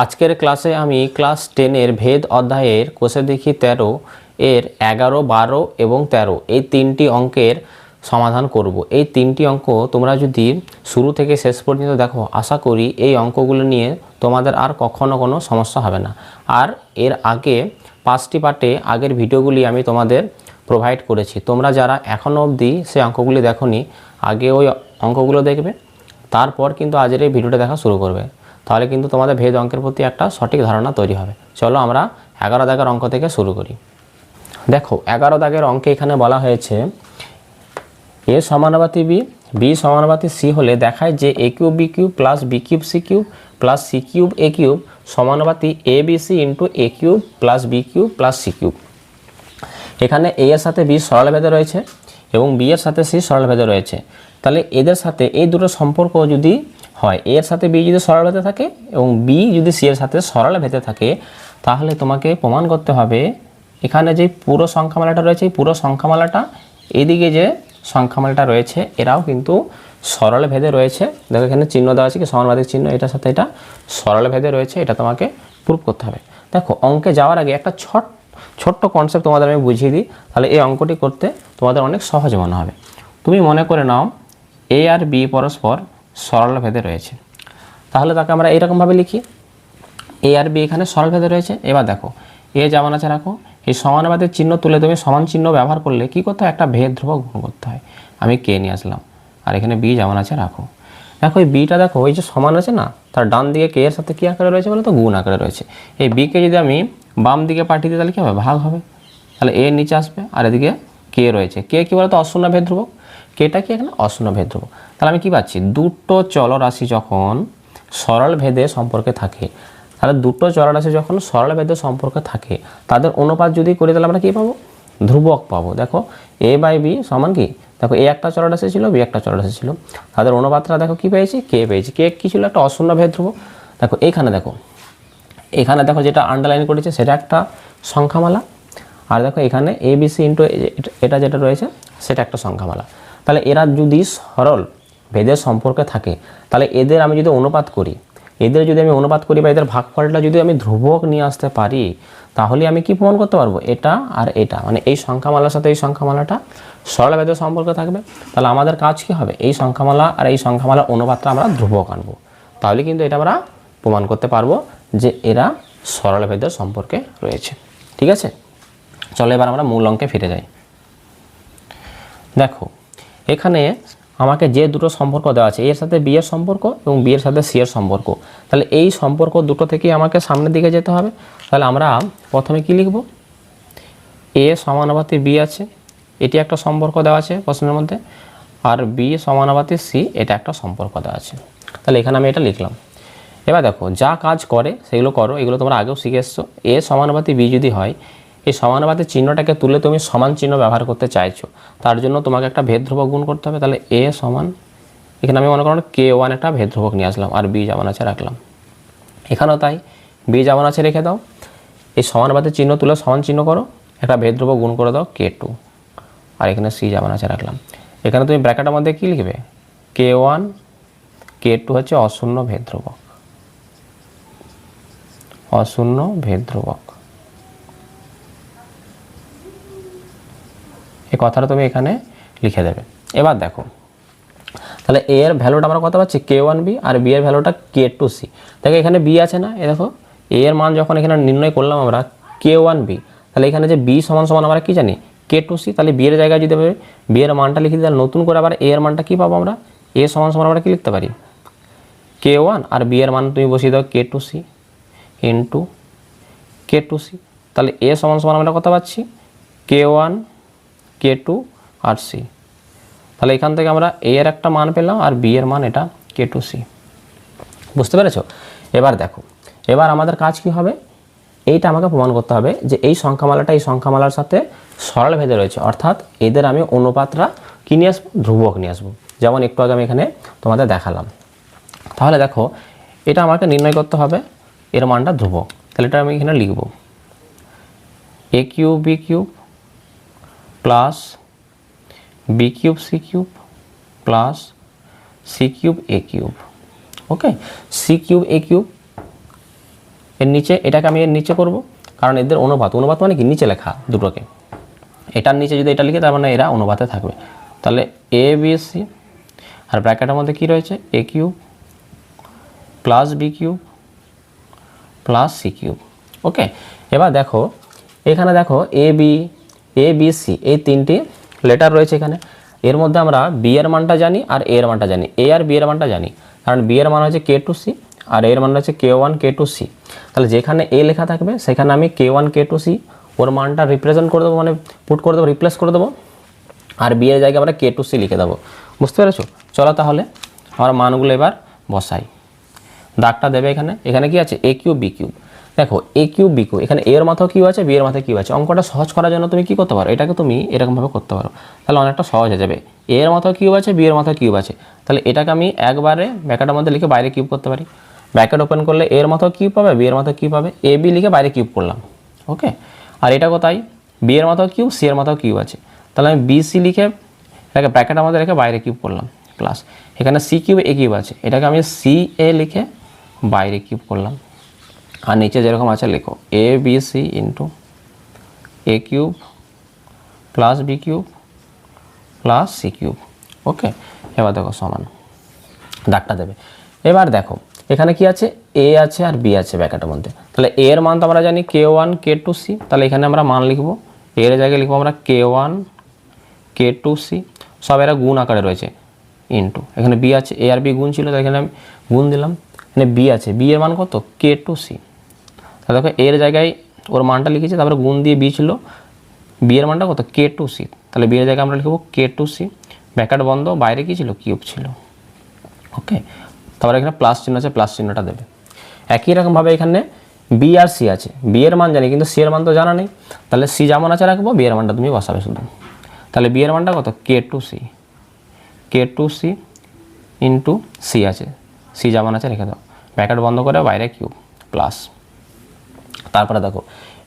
আজকের ক্লাসে আমি ক্লাস 10 ভেদ অধ্যায়ের কোষে দেখি 13 এর 11, 12 এবং 13 এই তিনটি অঙ্কের সমাধান করব। এই তিনটি অঙ্ক তোমরা যদি শুরু থেকে শেষ পর্যন্ত দেখো, আশা করি এই অঙ্কগুলো নিয়ে তোমাদের আর কখনো কোনো সমস্যা হবে না। আর এর আগে 5টি পার্টে আগের ভিডিওগুলি আমি তোমাদের প্রোভাইড করেছি। তোমরা যারা এখনও অবধি সেই অঙ্কগুলি দেখোনি, আগে ওই অঙ্কগুলো দেখবে, তারপর কিন্তু আজের এই ভিডিওটা দেখা শুরু করবে। তাহলে কিন্তু তোমাদের ভেদ অঙ্কের প্রতি একটা সঠিক ধারণা তৈরি হবে। চলো আমরা 11 দাগের অঙ্ক থেকে শুরু করি। দেখো 11 দাগের অঙ্কে এখানে বলা হয়েছে এ সমানুপাতি বি, বি সমানুপাতি সি হলে দেখায় যে A cube B cube plus B cube C cube plus C cube A cube সমানুপাতি A B C into A cube plus B cube plus C cube. এখানে এ এর সাথে B সরলভেদে রয়েছে এবং বি এর সাথে সি সরলভেদে রয়েছে। তাহলে এদের সাথে এই দুটো সম্পর্ক যদি হয়, এ এর সাথে বি যদি সরলভেদে থাকে এবং বি যদি সি এর সাথে সরলভেদে থাকে, তাহলে তোমাকে প্রমাণ করতে হবে এখানে যে পুরো সংখ্যামালাটা রয়েছে, এই পুরো সংখ্যামালাটা এদিকে যে সংখ্যামালাটা রয়েছে এরাও কিন্তু সরলভেদে রয়েছে। দেখো এখানে চিহ্ন দেওয়া আছে কি সমানুপাতিক চিহ্ন, এটার সাথে এটা সরলভেদে রয়েছে, এটা তোমাকে প্রুভ করতে হবে। দেখো অঙ্কে যাওয়ার আগে একটা ছোট্ট কনসেপ্ট তোমাদের আমি বুঝিয়ে দিই, তাহলে এই অঙ্কটি করতে তোমাদের অনেক সহজ মনে হবে। তুমি মনে করে নাও এ আর বি পরস্পর সরলভেদে রয়েছে, তাহলে তাকে আমরা এইরকমভাবে লিখি, এ আর বি এখানে সরলভেদে রয়েছে। এবার দেখো এ যেমন আছে রাখো, এই সমানুপাতিক চিহ্ন তুলে তুমি সমান চিহ্ন ব্যবহার করলে কী করতে হয়, একটা ভেদ ধ্রুবক গুণ করতে হয়। আমি কে নিয়ে আসলাম, আর এখানে বি যেমন আছে রাখো। দেখো এই বিটা দেখো এই যে সমান আছে না, তার ডান দিকে কে এর সাথে কী আকারে রয়েছে বলে তো গুণ আকারে রয়েছে। এই বিকে যদি আমি বাম দিকে পাঠিয়ে দিই তাহলে কী হবে, ভাগ হবে। তাহলে এর নিচে আসবে আর এদিকে কে রয়েছে, কে কী বলতো অশূন্য ভেদ ধ্রুবক, কেটা কি এখানে অশূন্য ভেদ ধ্রুবক। তাহলে আমি কী পাচ্ছি, দুটো চলরাশি যখন সরল ভেদে সম্পর্কে থাকে, তাহলে দুটো চলরাশি যখন সরল ভেদে সম্পর্কে থাকে তাদের অনুপাত যদি করি তাহলে আমরা কী পাবো, ধ্রুবক পাবো। দেখো এ বাই বি সমান কি, দেখো এ একটা চলরাশি ছিল, বি একটা চলরাশি ছিল, তাদের অনুপাতটা দেখো কী পেয়েছি, কে পেয়েছি। কে কী ছিল, একটা অশূন্য ভেদ ধ্রুবক। দেখো এখানে দেখো যেটা আন্ডারলাইন করেছে সেটা একটা সংখ্যামালা, আর দেখো এখানে এ বি সি ইন্টু এটা যেটা রয়েছে সেটা একটা সংখ্যামালা। তাহলে এরা যদি সরল ভেদের সম্পর্কে থাকে, তাহলে এদের আমি যদি অনুপাত করি, বা এদের ভাগফলটা যদি আমি ধ্রুবক নিয়ে আসতে পারি, তাহলে আমি কি প্রমাণ করতে পারবো, এটা আর এটা মানে এই সংখ্যামালার সাথে এই সংখ্যামালাটা সরল ভেদের সম্পর্কে থাকবে। তাহলে আমাদের কাজ কি হবে, এই সংখ্যামালা আর এই সংখ্যামালার অনুপাতটা আমরা ধ্রুবক আনবো, তাহলে কিন্তু এটা আমরা প্রমাণ করতে পারবো যে এরা সরল ভেদের সম্পর্কে রয়েছে। ঠিক আছে, চলো এবার আমরা মূল অঙ্কে ফিরে যাই। দেখো এখানে আমাকে যে দুটো সম্পর্ক দেওয়া আছে, এর সাথে বি এর সম্পর্ক এবং বি এর সাথে সি এর সম্পর্ক, তাহলে এই সম্পর্ক দুটো থেকেই আমাকে সামনের দিকে যেতে হবে। তাহলে আমরা প্রথমে কি লিখব, এ সমানুপাতি বি আছে, এটি একটা সম্পর্ক দেওয়া আছে প্রশ্নের মধ্যে, আর বি সমানুপাতি সি এটা একটা সম্পর্ক দেওয়া আছে। তাহলে এখানে আমি এটা লিখলাম। এবার দেখো যা কাজ করে সেগুলো করো, এগুলো তোমরা আগেও শিখে এসছো। এ সমানুপাতি বি যদি হয়, এই সমানুপাতির চিহ্নটাকে তুলে তুমি সমান চিহ্ন ব্যবহার করতে চাইছো, তার জন্য তোমাকে একটা ভেদ ধ্রুবক গুণ করতে হবে। তাহলে এ সমান, এখানে আমি মনে করো কে ওয়ান একটা ভেদ ধ্রুবক নিয়ে আসলাম, আর বি যেমন আছে রাখলাম। এখানেও তাই, বি যেমন আছে রেখে দাও, এই সমানুপাতির চিহ্ন তুলে সমান চিহ্ন করো, একটা ভেদ ধ্রুবক গুণ করে দাও কে টু, আর এখানে সি যেমন আছে রাখলাম। এখানে তুমি ব্র্যাকেটের মধ্যে কী লিখবে, কে ওয়ান কে টু হচ্ছে অশূন্য ভেদ ধ্রুবক, অশূন্য ভেদ ধ্রুবক। এই কথাটা তুমি এখানে লিখে দেবে। এবার দেখো তাহলে এ এর ভ্যালুটা আমরা কত পাচ্ছি, কে ওয়ান বি, আর বি এর ভ্যালুটা কে টু সি। দেখো এখানে বি আছে না, এ দেখো এ এর মান যখন এখানে নির্ণয় করলাম আমরা কে ওয়ান বি, তাহলে এখানে যে বি সমান সমান আমরা কী জানি, কে টু সি। তাহলে বি এর জায়গায় যদি বি এর মানটা লিখে দিই, তাহলে নতুন করে আবার এ এর মানটা কী পাবো আমরা, এ সমান সমান আমরা কী লিখতে পারি, কে ওয়ান, আর বি এর মান তুমি বসিয়ে দাও কে two C into k two C. তাহলে এ সমান সমান আমরা কত পাচ্ছি, কে ওয়ান কে টু আর সি। তাহলে এখান থেকে আমরা এ এর একটা মান পেলাম আর বি এর মান এটা কে টু সি। বুঝতে পেরেছো? এবার দেখো এবার আমাদের কাজ কি হবে, এইটা আমাকে প্রমাণ করতে হবে যে এই সংখ্যামালাটা এই সংখ্যামালার সাথে সরল ভেদে রয়েছে, অর্থাৎ এদের আমি অনুপাতটা কী নিয়ে আসবো, ধ্রুবক নিয়ে আসবো, যেমন একটু আগে আমি এখানে তোমাদের দেখালাম। তাহলে দেখো এটা আমাকে নির্ণয় করতে হবে এর মানটা ধ্রুবক। তাহলে এটা আমি এখানে লিখব A cube B cube plus B cube C cube plus C cube A cube. Okay, C cube A cube এর নিচে এটাকে আমি এর নিচে করব, কারণ এদের অনুপাত, অনুপাত মানে কি নিচে লেখা দুটোকে, এটার নিচে যদি এটা লিখে তার মানে এরা অনুপাতে থাকবে। তাহলে এ বি সি, আর ব্র্যাকেটের মধ্যে কি রয়েছে A cube plus B cube plus C cube. Okay, এবার দেখো এখানে দেখো এ বি সি এই তিনটি লেটার রয়েছে এখানে। এর মধ্যে আমরা বি এর মানটা জানি আর এ এর মানটা জানি, এ আর বি এর মানটা জানি, কারণ বি এর মান হচ্ছে কে টু সি আর এর মান হচ্ছে কে ওয়ান কে টু সি। তাহলে যেখানে এ লেখা থাকবে সেখানে আমি কে ওয়ান কে টু সি ওর মানটা রিপ্রেজেন্ট করে দেবো, মানে পুট করে দেবো, রিপ্লেস করে দেবো, আর বি এর জায়গায় আমরা কে টু সি লিখে দেবো। বুঝতে পেরেছো? চলো তাহলে আমরা মানগুলো এবার বসাই। দাগটা দেবে এখানে, এখানে কি আছে এ কিউব বি কিউব। দেখো এ কিউব বি কিউব, এখানে এর মাথাও কিউব আছে, বি এর মাথায় কিউব আছে। অঙ্কটা সহজ করার জন্য তুমি কি করতে পারো, এটাকে তুমি এরকমভাবে করতে পারো, তাহলে অনেকটা সহজ হয়ে যাবে। এ এর মাথাও কিউব আছে, বি এর মাথাও কিউব আছে, তাহলে এটাকে আমি একবারে ব্র্যাকেটের মধ্যে লিখে বাইরে কিউব করতে পারি। ব্র্যাকেট ওপেন করলে এর মাথাও কিউব পাবে, বি এর মাথাও কিউব পাবে, এ বি লিখে বাইরে কিউব করলাম। ওকে, আর এটা কোথায় বি এর মাথাও কিউব, সি এর মাথাও কিউব আছে, তাহলে আমি বি সি লিখে এটাকে ব্র্যাকেটের মধ্যে রেখে বাইরে কিউব করলাম, প্লাস এখানে সি কিউব এ কিউব আছে, এটাকে আমি সি এ লিখে বাইরে কিউব করলাম। আর নিচে যেরকম আছে লিখো A B C into A cube plus B cube plus C cube. Okay, এবার দেখো সমান, দাগটা দেবে। এবার দেখো এখানে কি আছে এ আছে আর বি আছে ব্র্যাকেটের মধ্যে, তাহলে এ এর মান তো আমরা জানি কে ওয়ান কে টু সি, তাহলে এখানে আমরা মান লিখবো, এর জায়গায় লিখবো আমরা কে ওয়ান কে টু সি, সব এরা গুণ আকারে রয়েছে, ইন্টু এখানে বি আছে, এ আর বি গুণ ছিল তাই এখানে আমি গুণ দিলাম, এখানে বি আছে, বি এর মান কত কে টু সি, তাহলে দেখো এর জায়গায় ওর মানটা লিখেছি, তারপরে গুণ দিয়ে বি ছিল, বি এর মানটা কত কে টু সি, তাহলে বি এর জায়গায় আমরা লিখবো কে টু সি, ব্র্যাকেট বন্ধ, বাইরে কি ছিল কিউব ছিল। ওকে, তারপরে এখানে প্লাস চিহ্ন আছে, প্লাস চিহ্নটা দেবে। একই রকমভাবে এখানে বি আর সি আছে, বি এর মান জানি কিন্তু সি এর মান তো জানা নেই, তাহলে সি যেমন আছে রাখবো, বি এর মানটা তুমি বসাবে শুধু। তাহলে বি এর মানটা কত কে টু সি ইন্টু সি আছে, সি যেমন আছে রেখে দাও, ব্র্যাকেট বন্ধ করে বাইরে কিউব প্লাস। তারপরে দেখো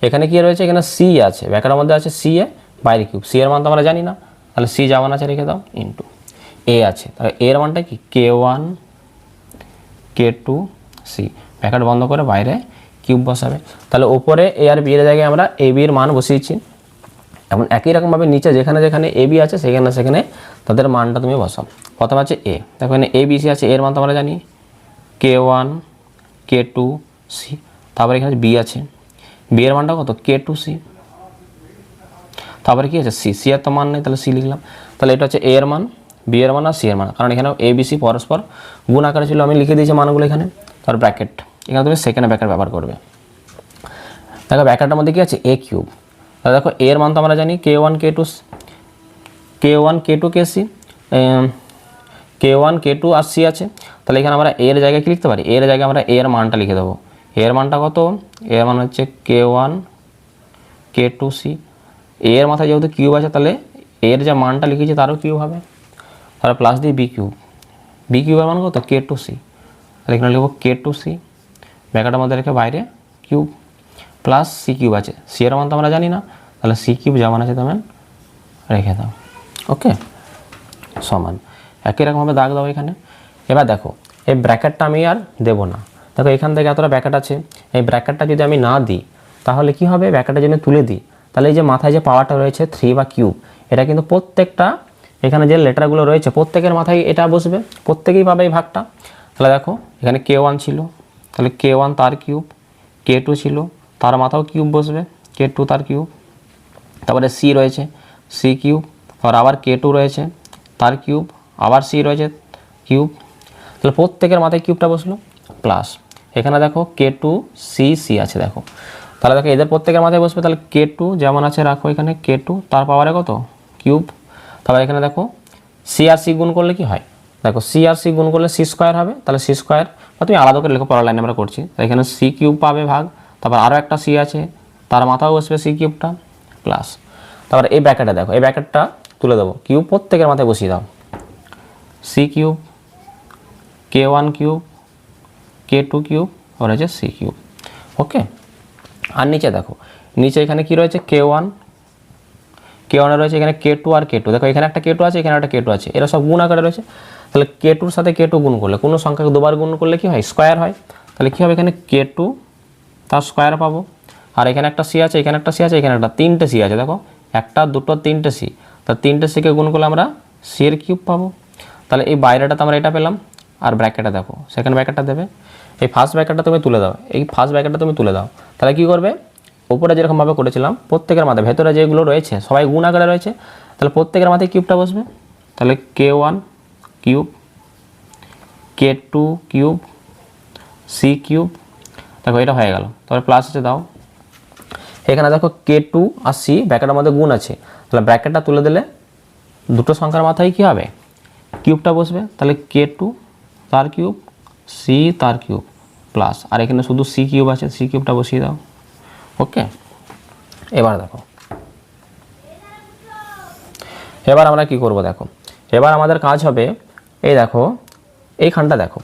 এখানে কি রয়েছে, এখানে সি আছে, ব্র্যাকেটের মধ্যে আছে সি এ বাইরে কিউব, সি এর মান তো আমরা জানি না, তাহলে সি যেমন আছে রেখে দাও, ইন্টু এ আছে, তাহলে এর মানটা কি কে ওয়ান কে টু সি, ব্র্যাকেট বন্ধ করে বাইরে কিউব বসাবে। তাহলে ওপরে এ আর বি এর জায়গায় আমরা এ বি এর মান বসিয়েছি, এবং একই রকমভাবে নিচে যেখানে যেখানে এ বি আছে সেখানে সেখানে তাদের মানটা তুমি বসাও। প্রথম আছে এ, দেখো এখানে এ বি সি আছে, এর মান তো আমরা জানি কে ওয়ান কে টু সি, তারপরে এখানে বি আছে, বি এর মানটা কত কে টু সি, তারপরে কি আছে সি, সি এর তো মান নেই তাহলে সি লিখলাম। তাহলে এটা হচ্ছে এ এর মান, বি এর মান আর সি এর মান, কারণ এখানে এ বি সি পরস্পর গুণ আকারে ছিল, আমি লিখে দিয়েছি মানগুলো এখানে। তারপর ব্র্যাকেট, এখানে তুমি সেকেন্ড ব্র্যাকেট ব্যবহার করবে। দেখো ব্র্যাকেটের মধ্যে কি আছে এ কিউব, তাহলে দেখো এর মান তো আমরা জানি কে ওয়ান কে টু কে সি, কে ওয়ান কে টু আর সি আছে, তাহলে এখানে আমরা এর জায়গায় কি লিখতে পারি, এর জায়গায় আমরা এর মানটা লিখে দেবো, এর মানটা কত, এর মান হচ্ছে কে ওয়ান কে টু সি, এর মাথায় যেহেতু কিউব আছে তাহলে এর যে মানটা লিখেছি তারও কিউব হবে, তাহলে প্লাস দিয়ে বি কিউবের মান কত কে টু সি, তাহলে এখানে লিখবো কে টু সি, ব্র্যাকেটের মধ্যে রেখে বাইরে কিউব প্লাস সি কিউব আছে, সি এর মান তো আমরা জানি না, তাহলে সি কিউব যেমন আছে তেমন রেখে দাও। ওকে, সমান, একই রকমভাবে দাগ দাও এখানে। এবার দেখো এই ব্র্যাকেটটা আমি আর দেবো না, দেখো এখান থেকে এতটা ব্র্যাকেট আছে, এই ব্র্যাকেটটা যদি আমি না দিই তাহলে কি হবে, ব্র্যাকেটটা যদি তুলে দিই তাহলে এই যে মাথায় যে পাওয়ারটা রয়েছে 3 বা কিউব, এটা কিন্তু প্রত্যেকটা এখানে যে লেটারগুলো রয়েছে প্রত্যেকের মাথায় এটা বসবে, প্রত্যেকেই পাবে এই ভাগটা। তাহলে দেখো এখানে কে ওয়ান ছিল, তাহলে কে ওয়ান তার কিউব, কে টু ছিল তার মাথাও কিউব বসবে, কে টু তার কিউব, তারপরে সি রয়েছে সি কিউব, আর আবার কে টু রয়েছে তার কিউব, আবার সি রয়েছে কিউব, তাহলে প্রত্যেকের মাথায় কিউবটা বসলো, প্লাস এখানে দেখো কে টু সি সি আছে দেখো, তাহলে দেখো এদের প্রত্যেকের মাথায় বসবে, তাহলে কে টু যেমন আছে রাখো এখানে কে টু তার পাওয়ারে কত কিউব, তারপর এখানে দেখো সি আর সি গুণ করলে কি হয়, দেখো সি আর সি গুণ করলে সি স্কোয়ার হবে, তাহলে সি স্কোয়ার বা তুমি আলাদা করে লেখো, পরের লাইনে আমরা করছি, এখানে সি কিউব পাবে ভাগ, তারপর আরও একটা সি আছে তার মাথাও বসবে সি কিউবটা, প্লাস তারপর এই ব্র্যাকেটটা দেখো, এই ব্র্যাকেটটা তুলে দেবো, কিউব প্রত্যেকের মাথায় বসিয়ে দাও, সি কিউব কে ওয়ান কিউব কে টু কিউব আর হচ্ছে সি কিউব। ওকে, আর নিচে দেখো নিচে এখানে কি রয়েছে কে ওয়ানে রয়েছে এখানে কে টু আর কে টু, দেখো এখানে একটা কে টু আছে এখানে একটা কে টু আছে, এরা সব গুণ আকারে রয়েছে, তাহলে কে টুর সাথে কে টু গুণ করলে কোনো সংখ্যাকে দুবার গুণ করলে কি হয় স্কোয়ার হয়, তাহলে কী হবে এখানে কে টু তার স্কোয়ার পাবো। আর এখানে একটা সি আছে, এখানে একটা সি আছে, এখানে একটা, তিনটে সি আছে দেখো, একটা দুটো তিনটে সি, তা তিনটে সিকে গুণ করলে আমরা সি এর কিউব পাবো। তাহলে এই বাইরেটাতে আমরা এটা পেলাম, আর ব্র্যাকেটটা দেখো সেকেন্ড ব্র্যাকেটটা দেবে, এই ফার্স্ট ব্র্যাকেটটা তুমি তুলে দাও, এই ফার্স্ট ব্র্যাকেটটা তুমি তুলে দাও। তাহলে কী করবে, উপরে যেরকমভাবে করেছিলাম প্রত্যেকের মাথায় ভেতরে যেগুলো রয়েছে সবাই গুণ আকারে রয়েছে, তাহলে প্রত্যেকের মাথায় কিউবটা বসবে। তাহলে K1 cube, K2 cube, C cube, দেখো এটা হয়ে গেল। তারপরে প্লাস আছে দাও, এখানে দেখো K2 আর সি ব্র্যাকেটের মধ্যে গুণ আছে, তাহলে ব্র্যাকেটটা তুলে দিলে দুটো সংখ্যার মাথায় কী হবে, কিউবটা বসবে। তাহলে K2 তার কিউব, সি তার কিউব প্লাস, আর এখানে শুধু সি কিউব আছে, সি কিউবটা বসিয়ে দাও। ওকে, এবার দেখো, এবার আমরা কি করব দেখো, এবার আমাদের কাজ হবে, এই দেখো এইখানটা দেখো,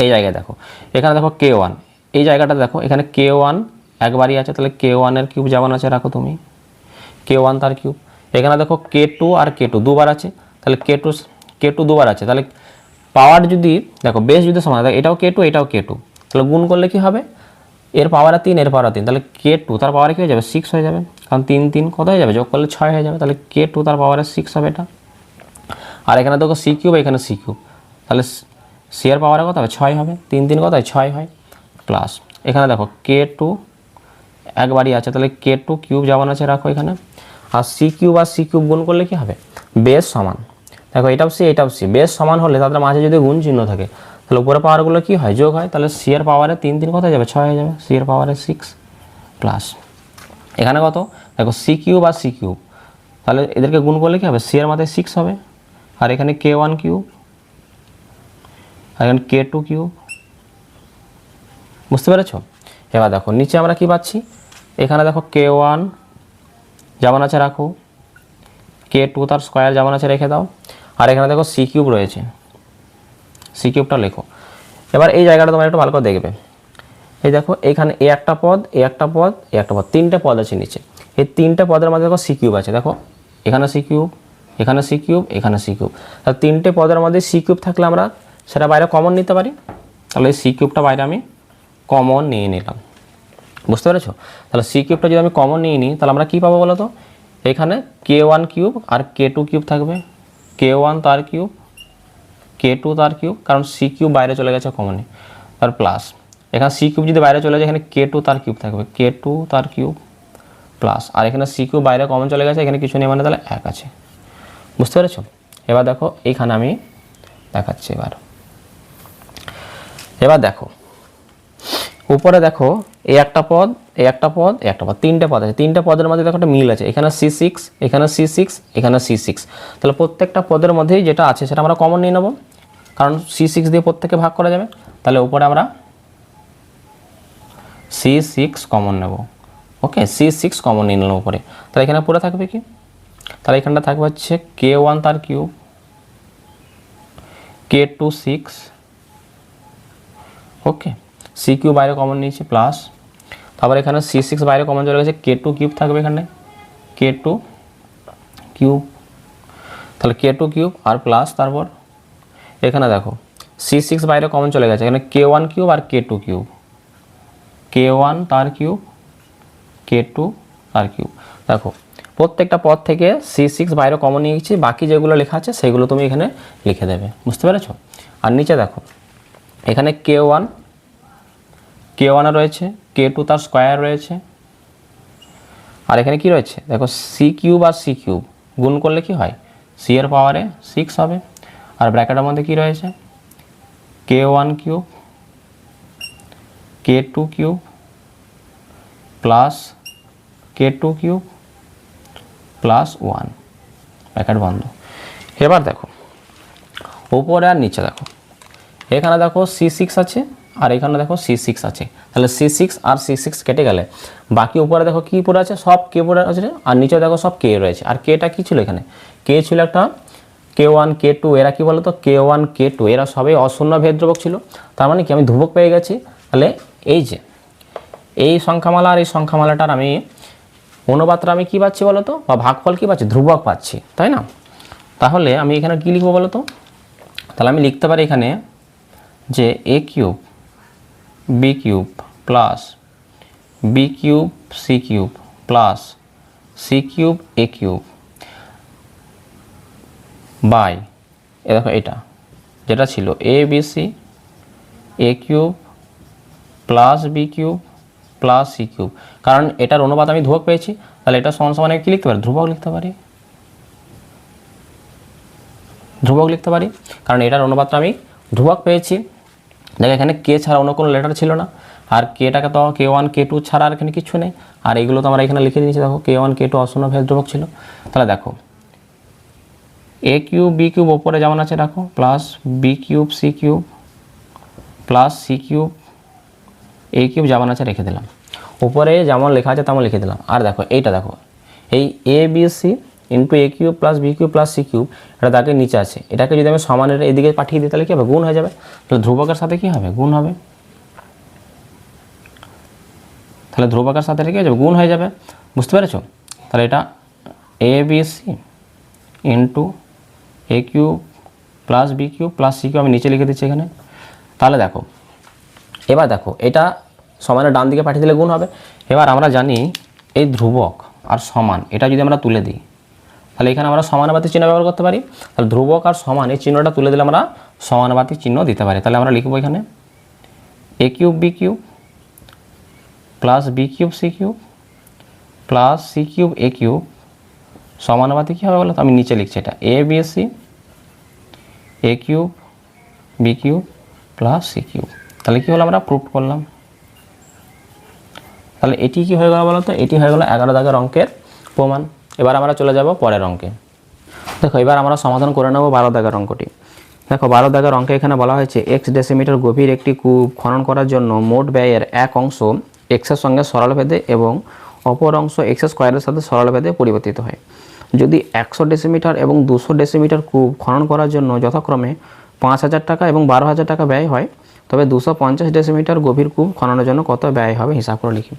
এই জায়গায় দেখো, এখানে দেখো K1, এই জায়গাটা দেখো, এখানে K1 একবারই আছে, তাহলে K1 এর কিউব যেমন আছে রাখো তুমি, K1 তার কিউব। এখানে দেখো K2 আর K2 দুবার আছে, তাহলে K2 দুবার আছে, তাহলে পাওয়ার যদি দেখো বেশ যদি সমান থাকে, এটাও K2 এটাও K2, তাহলে গুণ করলে কি হবে, এর পাওয়ার 3 এর পাওয়ার 3, তাহলে K2 তার পাওয়ারে কী হয়ে যাবে 6 হয়ে যাবে, কারণ 3 3 কত হয়ে যাবে, যোগ করলে 6 হয়ে যাবে, তাহলে K2 তার পাওয়ারে 6 হবে এটা। আর এখানে দেখো সি কিউব, এখানে সি কিউব, তাহলে সি এর পাওয়ারে কত হবে 6 হবে, 3 3 কত হয় 6 হয়, প্লাস এখানে দেখো K2 একবারই আছে, তাহলে K2 কিউব যেমন আছে রাখো এখানে, আর সি কিউব আর সি কিউব গুণ করলে কি হবে, বেশ সমান। দেখো এটাও সি এটাও সি, বেশ সমান হলে তাদের মাঝে যদি গুণ চিহ্ন থাকে তাহলে উপরে পাওয়ারগুলো কী হয়, যোগ হয়, তাহলে সি এর পাওয়ারে 3 3 কত হয়ে যাবে 6 হয়ে যাবে, সি এর পাওয়ারে 6 প্লাস এখানে কত দেখো সি কিউব আর সি কিউব, তাহলে এদেরকে গুণ করলে কী হবে, সি এর মাথায় 6 হবে, আর এখানে K1 কিউব, আর এখানে K2 কিউব, বুঝতে পেরেছো। এবার দেখো নিচে আমরা কি পাচ্ছি, এখানে দেখো K1 যেমন আছে রাখো, K2 তার স্কোয়ার যেমন আছে রেখে দাও, আর এখানে দেখো সি কিউব রয়েছে, সি কিউবটা লেখো। এবার এই জায়গাটা তোমরা একটু ভালো করে দেখবে, এই দেখো এখানে এ একটা পদ, এ একটা পদ, এ একটা পদ, তিনটে পদ আছে নিচে, এই তিনটে পদের মধ্যে দেখো সি কিউব আছে, দেখো এখানে সি কিউব, এখানে সি কিউব, এখানে সি কিউব, তাহলে তিনটে পদের মধ্যে সি কিউব থাকলে আমরা সেটা বাইরে কমন নিতে পারি, তাহলে এই সি কিউবটা বাইরে আমি কমন নিয়ে নিলাম, বুঝতে পেরেছো। তাহলে সি কিউবটা যদি আমি কমন নিয়ে নিই তাহলে আমরা কী পাবো বলো তো, এখানে K1 কিউব আর K2 কিউব থাকবে, K1 তার কিউব, K2 তার কিউব, কারণ সি কিউব বাইরে চলে গেছে কমনে, তার প্লাস এখানে সি কিউব যদি বাইরে চলে যায় এখানে K2 তার কিউব থাকবে, K2 তার কিউব প্লাস, আর এখানে সি কিউব বাইরে কমন চলে গেছে, এখানে কিছু নেই মানে তাহলে 1 আছে, বুঝতে পেরেছো। এবার দেখো এইখানে আমি দেখাচ্ছি, এবার দেখো উপরে দেখো এই একটা পদ, এই একটা পদ, এই একটা পদ, তিনটে পদ আছে, তিনটে পদের মধ্যে দেখো একটা মিল আছে, এখানে C6, এখানে C6, এখানে C6, তাহলে প্রত্যেকটা পদের মধ্যেই যেটা আছে সেটা আমরা কমন নিয়ে নেব, কারণ C6 দিয়ে প্রত্যেককে ভাগ করা যাবে, তাহলে উপরে আমরা C6 কমন নেব। ওকে, C6 কমন নিয়ে নিলাম উপরে, তাহলে এখানে পুরো থাকবে কি, তাহলে এখানটা থাকবে হচ্ছে K1 তার কিউব, K2 6, ওকে, সি কিউব বাইরে কমন নিয়েছি প্লাস, তারপর এখানে C6 বাইরে কমন চলে গেছে, K2 কিউব থাকবে এখানে, K2 কিউব, তাহলে K2 কিউব আর প্লাস, তারপর এখানে দেখো C6 বাইরে কমন চলে গেছে, এখানে K1 কিউব আর K2 কিউব, K1 তার কিউব, K2 তার কিউব, দেখো প্রত্যেকটা পদ থেকে C6 বাইরে কমন নিয়ে গেছি, বাকি যেগুলো লেখা আছে সেগুলো তুমি এখানে লিখে দেবে, বুঝতে পেরেছো। আর নিচে দেখো এখানে K1 রয়েছে, K2 তার স্কোয়ার রয়েছে, আর এখানে কি রয়েছে দেখো সি কিউব আর সি কিউব গুণ করলে কি হয়, সি এর পাওয়ারে 6 হবে, আর ব্র্যাকেটের মধ্যে কি রয়েছে K1 cube, K2 cube plus K2 cube plus 1, bracket বন্ধ। এবার দেখো উপরে আর নিচে দেখো, এখানে দেখো C6 আছে আর এখানে দেখো C6 আছে, তাহলে C6 আর C6 কেটে গেলে বাকি উপরে দেখো কি পড়ে আছে, সব K পড়ে আছে, আর নিচে দেখো সব K রয়েছে, আর Kটা কি ছিল এখানে, K ছিল একটা K1 K2, এরা কি বলতো K1 K2 এরা সবই অশূন্য ভেদ ধ্রুবক ছিল, তার মানে কি আমি ধ্রুবক পেয়ে গেছি, তাহলে এই যে এই সংখ্যামালা আর এই সংখ্যামালাটার আমি অনুপাতটা আমি কী পাচ্ছি বলো তো, বা ভাগফল কী পাচ্ছি, ধ্রুবক পাচ্ছি, তাই না। তাহলে আমি এখানে কী লিখবো বলো তো, তাহলে আমি লিখতে পারি এখানে যে A cube B cube plus B cube C cube plus C cube A cube by দেখো এটা যেটা ছিল A B C A cube plus B cube plus C cube, কারণ এটার অনুপাত আমি ধ্রুবক পেয়েছি, তাহলে এটা সমান সমান কি লিখতে পারি, ধ্রুবক লিখতে পারি, ধ্রুবক লিখতে পারি, কারণ এটার অনুপাতটা আমি ধ্রুবক পেয়েছি। দেখো এখানে কে ছাড়া অন্য কোনো লেটার ছিল না, আর কেটাকে তো K1 K2 ছাড়া আর এখানে কিছু নেই, আর এগুলো তো আমরা এখানে লিখে দিয়েছি। দেখো K1 K2 অশূন্য ভেদ ধ্রুবক ছিল। তাহলে দেখো এ কিউব বি কিউব ওপরে যেমন আছে রাখো, plus B cube C cube plus C cube A cube যেমন আছে রেখে দিলাম, উপরে যেমন লেখা আছে তেমন লিখে দিলাম। আর দেখো এইটা দেখো, এই A B C into A cube plus B cube plus C cube, এটা দাগের নিচে আছে, এটাকে যদি আমি সমানের এদিকে পাঠিয়ে দিই তাহলে কী হবে, গুণ হয়ে যাবে। তাহলে ধ্রুবকের সাথে কী হবে, গুণ হবে। তাহলে ধ্রুবকের সাথে কী হয়ে যাবে, গুণ হয়ে যাবে। বুঝতে পেরেছো? তাহলে এটা A B C into A cube plus B cube plus C cube আমি নিচে লিখে দিচ্ছি এখানে। তাহলে দেখো এবার দেখো এটা সমানের ডান দিকে পাঠিয়ে দিলে গুণ হবে। এবার আমরা জানি এই ধ্রুবক আর সমান এটা যদি আমরা তুলে দিই তাহলে এখানে আমরা সমানুপাতিক চিহ্ন ব্যবহার করতে পারি। তাহলে ধ্রুবক আর সমান এই চিহ্নটা তুলে দিলে আমরা সমানুপাতিক চিহ্ন দিতে পারি। তাহলে আমরা লিখব এখানে A cube B cube plus B cube C cube plus C cube A cube সমানুপাতিক কী হবে বলো তো, আমি নিচে লিখছি এটা A B C A cube B cube plus C cube. তাহলে কী হলো, আমরা প্রুফ করলাম। তাহলে এটি কি হয়ে গেল বলো তো, এটি হয়ে গেল 11 দাগের অঙ্কের প্রমাণ। এবার আমরা চলে যাব পরের অঙ্কে। দেখো এবার আমরা সমাধান করে নেব 12 দাগের অঙ্কটি। দেখো 12 দাগের অঙ্কে এখানে বলা হয়েছে x ডেসিমিটার গভীর একটি কূপ খনন করার জন্য মোট ব্যয়ের এক অংশ x এর সঙ্গে সরলভেদে এবং অপর অংশ x স্কয়ারের সাথে সরলভেদে পরিবর্তিত হয়। যদি 100 ডেসিমিটার এবং 200 ডেসিমিটার কূপ খনন করার জন্য যথাক্রমে 5000 টাকা এবং 12000 টাকা ব্যয় হয়, তবে 250 ডেসিমিটার গভীর কূপ খননের জন্য কত ব্যয় হবে হিসাব করে লিখি।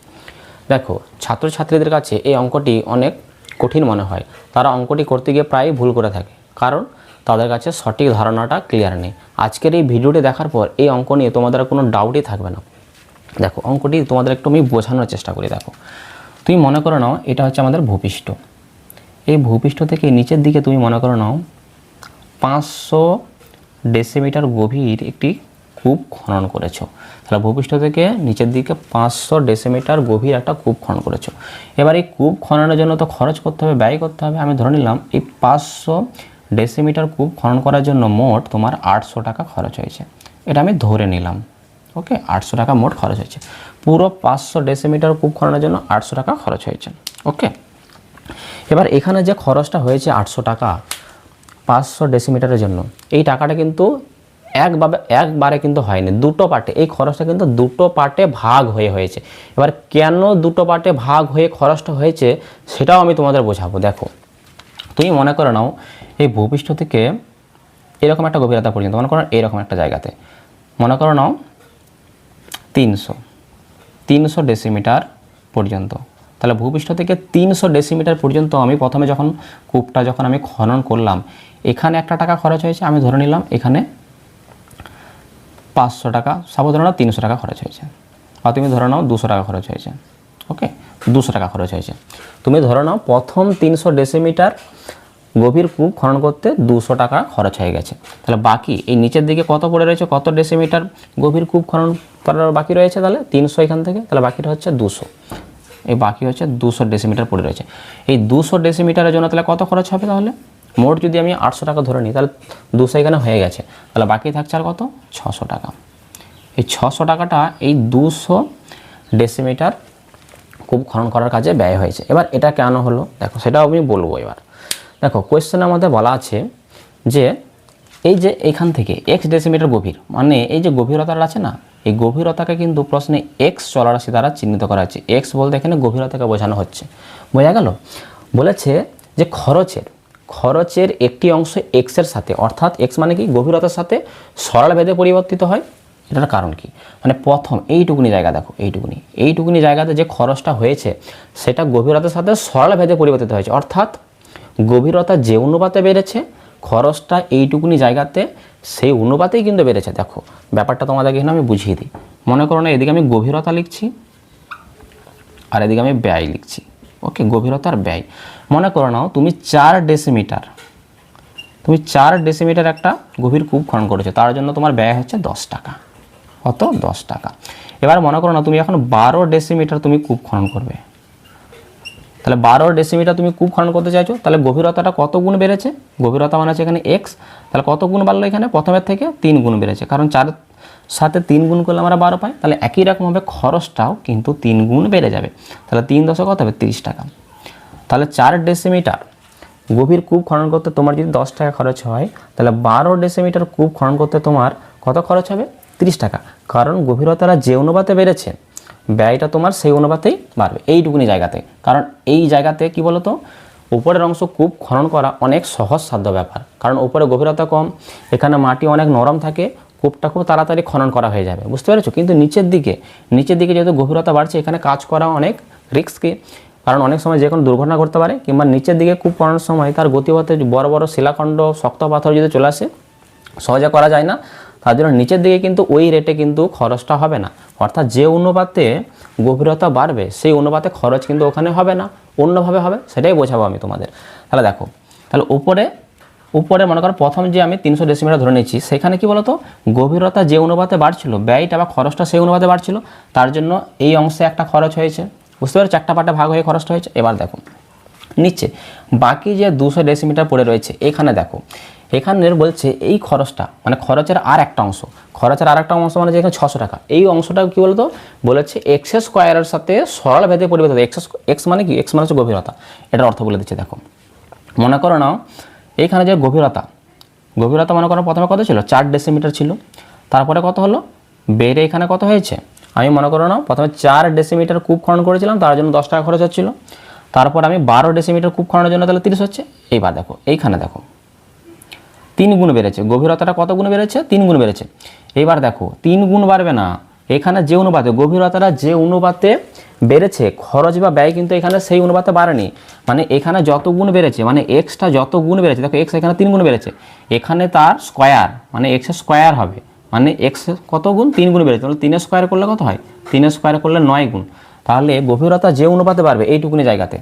দেখো ছাত্রছাত্রীদের কাছে এই অঙ্কটি অনেক কঠিন মনে হয়, তারা অঙ্কটি করতে গিয়ে প্রায় ভুল করে থাকে, কারণ তাদের কাছে সঠিক ধারণাটা ক্লিয়ার নেই। আজকের এই ভিডিওটি দেখার পর এই অঙ্ক নিয়ে তোমাদের কোনো ডাউটই থাকবে না। দেখো অঙ্কটি তোমাদের একটু আমি বোঝানোর চেষ্টা করি। দেখো তুমি মনে করে নাও এটা হচ্ছে আমাদের ভূপৃষ্ঠ, এই ভূপৃষ্ঠ থেকে নিচের দিকে তুমি মনে করে নাও 500 ডেসিমিটার গভীর একটি কূপ খনন করেছো। তাহলে ভূপৃষ্ঠ থেকে নিচের দিকে 500 ডেসিমিটার গভীর একটা কূপ খনন করেছো। এবার এই কূপ খননের জন্য তো খরচ করতে হবে, ব্যয় করতে হবে। আমি ধরে নিলাম এই 500 ডেসিমিটার কূপ খনন করার জন্য মোট তোমার 800 টাকা খরচ হয়েছে, এটা আমি ধরে নিলাম। ওকে, 800 টাকা মোট খরচ হয়েছে, পুরো 500 ডেসিমিটার কূপ খননের জন্য 800 টাকা খরচ হয়েছে। ওকে, এবার এখানে যে খরচটা হয়েছে 800 টাকা 500 ডেসিমিটারের জন্য, এই টাকাটা কিন্তু একবারে কিন্তু হয়নি, দুটো পার্টে এই খরচটা কিন্তু দুটো পার্টে ভাগ হয়েছে। এবার কেন দুটো পার্টে ভাগ হয়ে খরচটা হয়েছে সেটাও আমি তোমাদের বোঝাবো। দেখো তুমি মনে করে নাও এই ভূপৃষ্ঠ থেকে এরকম একটা গভীরতা পর্যন্ত, মনে করো এরকম একটা জায়গাতে মনে করো নাও 300 ডেসিমিটার পর্যন্ত। তাহলে ভূপৃষ্ঠ থেকে 300 ডেসিমিটার পর্যন্ত আমি প্রথমে যখন কূপটা আমি খনন করলাম, এখানে একটা টাকা খরচ হয়েছে, আমি ধরে নিলাম এখানে 500 টাকা, সাপোজ ধরে নাও 300 টাকা খরচ হয়েছে, বা তুমি ধরে নাও 200 টাকা খরচ হয়েছে। ওকে, 200 টাকা খরচ হয়েছে। তুমি ধরে নাও প্রথম 300 ডেসিমিটার গভীর কূপ খনন করতে 200 টাকা খরচ হয়ে গেছে। তাহলে বাকি এই নিচের দিকে কত পড়ে রয়েছে, কত ডেসিমিটার গভীর কূপ খনন করার বাকি রয়েছে, তাহলে 300 এখান থেকে, তাহলে বাকিটা হচ্ছে 200, এই বাকি হচ্ছে 200 ডেসিমিটার পড়ে রয়েছে। এই 200 ডেসিমিটারের জন্য তাহলে কত খরচ হবে, তাহলে মোট যদি আমি 800 টাকা ধরে নিই তাহলে 200 এখানে হয়ে গেছে, তাহলে বাকি থাকছে আর কত, 600 টাকা। এই 600 টাকাটা এই 200 ডেসিমিটার কূপ খনন করার কাজে ব্যয় হয়েছে। এবার এটা কেন হলো দেখো সেটাও আমি বলবো। এবার দেখো কোয়েশ্চেনের মধ্যে বলা আছে যে এই যে এখান থেকে x ডেসিমিটার গভীর, মানে এই যে গভীরতাটা আছে না, এই গভীরতাকে কিন্তু প্রশ্নে x চলরাশি দ্বারা চিহ্নিত করা হচ্ছে। x বলতে এখানে গভীরতাকে বোঝানো হচ্ছে, বোঝা গেল। বলেছে যে খরচের একটি অংশ x এর সাথে, অর্থাৎ x মানে কি গভীরতার সাথে সরলভেদে পরিবর্তিত হয়। এটার কারণ কি, মানে প্রথম এইটুকুনি জায়গা দেখো, এইটুকুনি জায়গাতে যে খরচটা হয়েছে সেটা গভীরতার সাথে সরলভেদে পরিবর্তিত হয়েছে, অর্থাৎ গভীরতা যে অনুপাতে বেড়েছে খরচটা এইটুকুনি জায়গাতে সেই অনুপাতেই কিন্তু বেড়েছে। দেখো ব্যাপারটা তোমাদেরকে এখানে আমি বুঝিয়ে দিই। মনে করো না এদিকে আমি গভীরতা লিখছি আর এদিকে আমি ব্যয় লিখছি। ওকে, গভীরতা আর ব্যয়। মনে করো নাও তুমি 4 ডেসিমিটার একটা গভীর কূপ খনন করেছো, তার জন্য তোমার ব্যয় হচ্ছে 10 টাকা। কত? 10 টাকা। এবার মনে করো না তুমি এখন 12 ডেসিমিটার তুমি কূপ খনন করবে, তাহলে 12 ডেসিমিটার তুমি কূপ খনন করতে চাইছো, তাহলে গভীরতাটা কত গুণ বেড়েছে? গভীরতা মানে হচ্ছে এখানে এক্স, তাহলে কত গুণ বাড়লো? এখানে প্রথমের থেকে 3 গুণ বেড়েছে, কারণ 4 সাথে 3 গুণ করলে আমরা 12 পাই। তাহলে একই রকমভাবে খরচটাও কিন্তু 3 গুণ বেড়ে যাবে। তাহলে 3 দশে কত হবে? 30 টাকা। তাহলে 4 ডেসিমিটার গভীর কূপ খনন করতে তোমার যদি 10 টাকা খরচ হয়, তাহলে 12 ডেসিমিটার কূপ খনন করতে তোমার কত খরচ হবে? 30 টাকা। কারণ গভীরতাটা যে অনুপাতে বেড়েছে, ব্যয়টা তোমার সেই অনুপাতেই বাড়বে, এইটুকুনি জায়গাতে। কারণ এই জায়গাতে কি বলতো, উপরের অংশ কূপ খনন করা অনেক সহজসাধ্য ব্যাপার, কারণ উপরে গভীরতা কম, এখানে মাটি অনেক নরম থাকে, কূপটা খুব তাড়াতাড়ি খনন করা হয়ে যাবে, বুঝতে পেরেছো? কিন্তু নিচের দিকে যেহেতু গভীরতা বাড়ছে, এখানে কাজ করা অনেক রিস্কি, কারণ অনেক সময় যে কোনো দুর্ঘটনা ঘটতে পারে, কিংবা নিচের দিকে কূপ খননের সময় তার গতিপথে বড় বড় শিলাখণ্ড, শক্ত পাথর যদি চলে আসে, সহজে করা যায় না। তার জন্য নিচের দিকে কিন্তু ওই রেটে কিন্তু খরচটা হবে না, অর্থাৎ যে অনুপাতে গভীরতা বাড়বে সেই অনুপাতে খরচ কিন্তু ওখানে হবে না, অন্যভাবে হবে, সেটাই বোঝাবো আমি তোমাদের। তাহলে দেখো, তাহলে উপরে মনে করো প্রথম যে আমি 300 ডেসিমিটার ধরে নিচ্ছি, সেখানে কি বলতো, গভীরতা যে অনুপাতে বাড়ছিল, ব্যয়টা বা খরচটা সেই অনুপাতে বাড়ছিল, তার জন্য এই অংশে একটা খরচ হয়েছে, বুঝতে পারছো? 4টা পার্টে ভাগ হয়ে খরচটা হয়েছে। এবার দেখো নিচে বাকি যে 200 ডেসিমিটার পড়ে রয়েছে, এখানে দেখো, এখানের বলছে এই খরচটা মানে খরচের আর একটা অংশ মানে যে এখানে 600 টাকা, এই অংশটা কি বলতো, বলেছে এক্স স্কোয়ারের সাথে সরল ভেদে পরিবর্তিত। এক্স মানে কি? এক্স মানে হচ্ছে গভীরতা, এটার অর্থ বলে দিচ্ছে। দেখো মনে করো নাও এইখানে যে গভীরতা মনে করো প্রথমে কত ছিল? 4 ডেসিমিটার ছিল, তারপরে কত হলো? বেড়ে এখানে কত হয়েছে? আমি মনে করো না প্রথমে 4 ডেসিমিটার কূপ খনন করেছিলাম, তার জন্য 10 টাকা খরচ হচ্ছিল, তারপর আমি 12 ডেসিমিটার কূপ খননের জন্য তাহলে 30 হচ্ছে। এইবার দেখো এইখানে দেখো 3 গুণ বেড়েছে, গভীরতাটা কত গুণ বেড়েছে? 3 গুণ বেড়েছে। এইবার দেখো 3 গুণ বাড়বে না, এখানে যে অনুপাতে গভীরতাটা যে অনুপাতে বেড়েছে, খরচ বা ব্যয় কিন্তু এখানে সেই অনুপাতে বাড়েনি। মানে এখানে যত গুণ বেড়েছে, মানে এক্সটা যত গুণ বেড়েছে, দেখো এক্স এখানে 3 গুণ বেড়েছে, এখানে তার স্কোয়ার মানে এক্স স্কোয়ার হবে, মানে এক্স কত গুণ? 3 গুণ বেড়েছে, তাহলে 3 স্কোয়ার করলে কত হয়? 3 স্কোয়ার করলে 9 গুণ। তাহলে গভীরতা যে অনুপাতে বাড়বে এইটুকুনি জায়গাতে,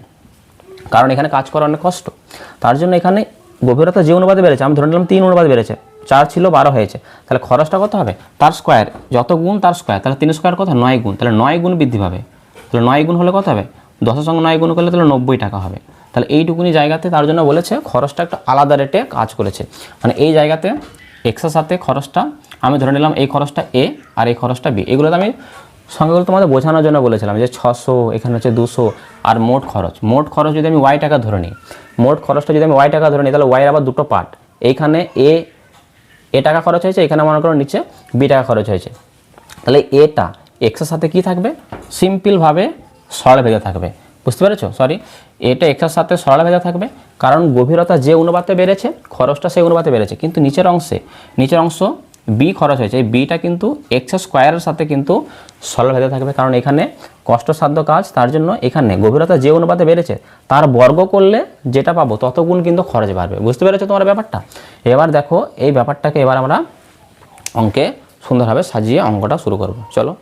কারণ এখানে কাজ করা অনেক কষ্ট, তার জন্য এখানে গভীরতা যে অনুপাতে বেড়েছে, আমি ধরে নিলাম 3 অনুপাতে বেড়েছে, 4 ছিল 12 হয়েছে, তাহলে খরচটা কত হবে? তার স্কোয়ার, যত গুণ তার স্কোয়ার, তাহলে 3 স্কোয়ার কত? 9 গুণ, তাহলে 9 গুণ বৃদ্ধি পাবে। তাহলে 9 গুণ হলে কত হবে? 10-এর সঙ্গে 9 গুণ করলে তাহলে 90 টাকা হবে। তাহলে এইটুকুনি জায়গাতে তার জন্য বলেছে খরচটা একটা আলাদা রেটে কাজ করেছে, মানে এই জায়গাতে এক্সের সাথে খরচটা আমি ধরে নিলাম, এই খরচটা এ আর এই খরচটা বি, এগুলোতে আমি সঙ্গেগুলো তোমাদের বোঝানোর জন্য বলেছিলাম যে 600, এখানে হচ্ছে 200, আর মোট খরচ যদি আমি ওয়াই টাকা ধরে নিই, মোট খরচটা যদি আমি ওয়াই টাকা ধরে নিই, তাহলে ওয়াইয়ের আবার দুটো পার্ট, এইখানে এ টাকা খরচ হয়েছে, এখানে মনে করো নিচে বি টাকা খরচ হয়েছে। তাহলে এটা এক্সের সাথে কি থাকবে? সিম্পলভাবে সরল ভেদে থাকবে, বুঝতে পেরেছো? এটা এক্সের সাথে সরল ভেদে থাকবে, কারণ গভীরতা যে অনুপাতে বেড়েছে, খরচটা সেই অনুপাতে বেড়েছে, কিন্তু নিচের অংশ বি খরচ হয়েছে, এই বিটা কিন্তু এক্স স্কোয়ারের সাথে কিন্তু সরল ভেদে থাকবে, কারণ এখানে কষ্টসাধ্য কাজ, তার জন্য এখানে গভীরতা যে অনুপাতে বেড়েছে তার বর্গ করলে যেটা পাবো তত গুণ কিন্তু খরচ বাড়বে, বুঝতে পেরেছো তোমার ব্যাপারটা? এবার দেখো এই ব্যাপারটাকে এবার আমরা অঙ্কে সুন্দরভাবে সাজিয়ে অঙ্কটা শুরু করব। চলো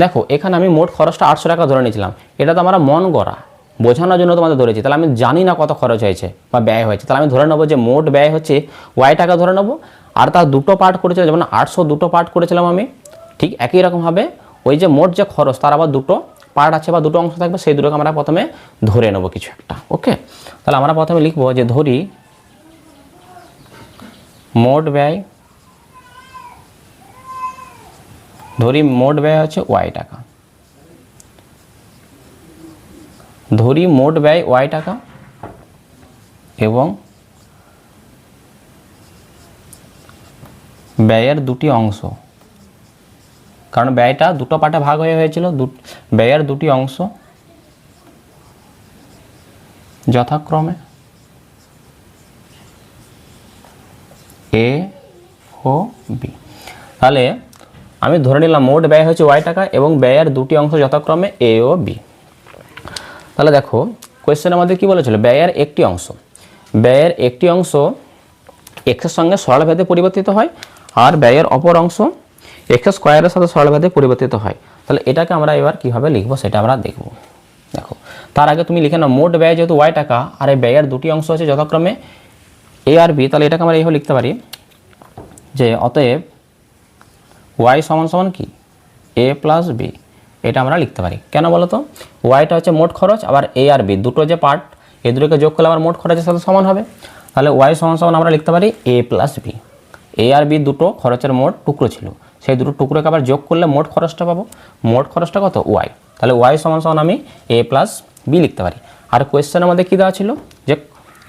দেখো এখানে আমি মোট খরচটা 800 টাকা ধরে নিয়েছিলাম, এটা তো আমরা মন গড়া বোঝানোর জন্য তোমাদের ধরেছি, তাহলে আমি জানি না কত খরচ হয়েছে বা ব্যয় হয়েছে, তাহলে আমি ধরে নেবো যে মোট ব্যয় হচ্ছে ওয়াই টাকা ধরে নেবো, আর তার দুটো পার্ট করেছিলাম, যেমন 800 দুটো পার্ট করেছিলাম আমি, ঠিক একই রকমভাবে ওই যে মোট যে খরচ তার আবার দুটো পার্ট আছে বা দুটো অংশ থাকবে, সেই দুটোকে আমরা প্রথমে ধরে নেবো কিছু একটা। ওকে, তাহলে আমরা প্রথমে লিখবো যে ধরি মোট ব্যয় হচ্ছে ওয়াই টাকা, ধরি মোট ব্যয় ওয়াই টাকা এবং ব্যয়ের দুটি অংশ, কারণ ব্যয়টা দুটো পার্টে ভাগ হয়েছিল, ব্যয়ের দুটি অংশ যথাক্রমে এ ও বি। তাহলে আমি ধরে নিলাম মোট ব্যয় হচ্ছে ওয়াই টাকা এবং ব্যয়ের দুটি অংশ যথাক্রমে এ ও বি। তাহলে দেখো কোয়েশ্চেনের মধ্যে কী বলেছিল, ব্যয়ের একটি অংশ এক্সের সঙ্গে সরলভেদে পরিবর্তিত হয়, আর ব্যয়ের অপর অংশ এক্স স্কোয়ারের সাথে সরলভেদে পরিবর্তিত হয়। তাহলে এটাকে আমরা এবার কীভাবে লিখবো সেটা আমরা দেখব। দেখো, তার আগে তুমি লিখে নাও, মোট ব্যয় যেহেতু ওয়াই টাকা আর এই ব্যয়ের দুটি অংশ আছে যথাক্রমে এ আর বি, তাহলে এটাকে আমরা এইভাবে লিখতে পারি যে অতএব ওয়াই সমান সমান কি এ প্লাস বি, এটা আমরা লিখতে পারি। কেন বলো তো, ওয়াইটা হচ্ছে মোট খরচ, আবার এ আর বি দুটো যে পার্ট, এই দুটোকে যোগ করলে আমার মোট খরচের সাথে সমান হবে। তাহলে ওয়াই সমান সমান আমরা লিখতে পারি এ প্লাস বি। এ আর বি দুটো খরচের মোট টুকরো ছিল, সেই দুটো টুকরোকে আবার যোগ করলে মোট খরচটা পাবো। মোট খরচটা কত, ওয়াই। তাহলে ওয়াই সমান সমান আমি এ প্লাস বি লিখতে পারি। আর কোয়েশ্চেনের মধ্যে কী দেওয়া ছিল যে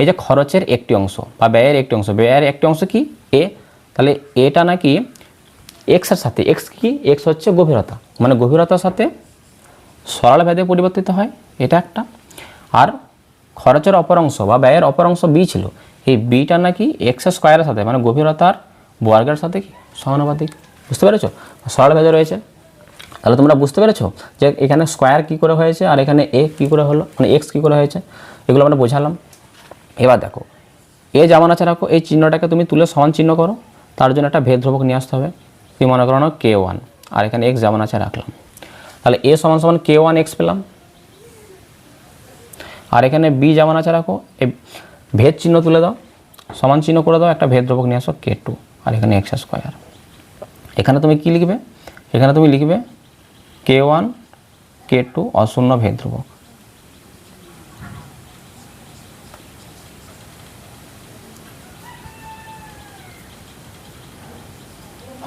এই যে খরচের একটি অংশ বা ব্যয়ের একটি অংশ, ব্যয়ের একটি অংশ কি এ, তাহলে এটা নাকি এক্সের সাথে, এক্স কি, এক্স হচ্ছে গভীরতা, মানে গভীরতার সাথে সরলভেদে পরিবর্তিত হয়, এটা একটা। আর খরচের অপর অংশ বা ব্যয়ের অপর অংশ বি ছিল, এই বিটা নাকি এক্স স্কোয়ারের সাথে মানে গভীরতার বর্গের সাথে কি সমানুপাতিক। বুঝতে পেরেছো, সরলভেদে রয়েছে। তাহলে তোমরা বুঝতে পেরেছো যে এখানে স্কোয়ার কী করে হয়েছে আর এখানে এ কী করে হলো, মানে এক্স কী করে হয়েছে, এগুলো আমরা বোঝালাম। এবার দেখো, এ যেমন আছে রাখো, এই চিহ্নটাকে তুমি তুলে সমান চিহ্ন করো, তার জন্য একটা ভেদ ধ্রুবক নিয়ে আসতে হবে। তুমি মনে করো না K1, আর এখানে এক্স যেমন আছে রাখলাম। তাহলে এ সমান সমান K1 এক্স পেলাম, আর এখানে বি যেমন আছে রাখো, এই ভেদ চিহ্ন তুলে দাও, সমান চিহ্ন করে দাও, একটা ভেদ ধ্রুবক নিয়ে আসো K2, আর এখানে এক্স স্কোয়ার। এখানে তুমি কি লিখবে, এখানে তুমি লিখবে K1 K2 অশূন্য ভেদ ধ্রুবক।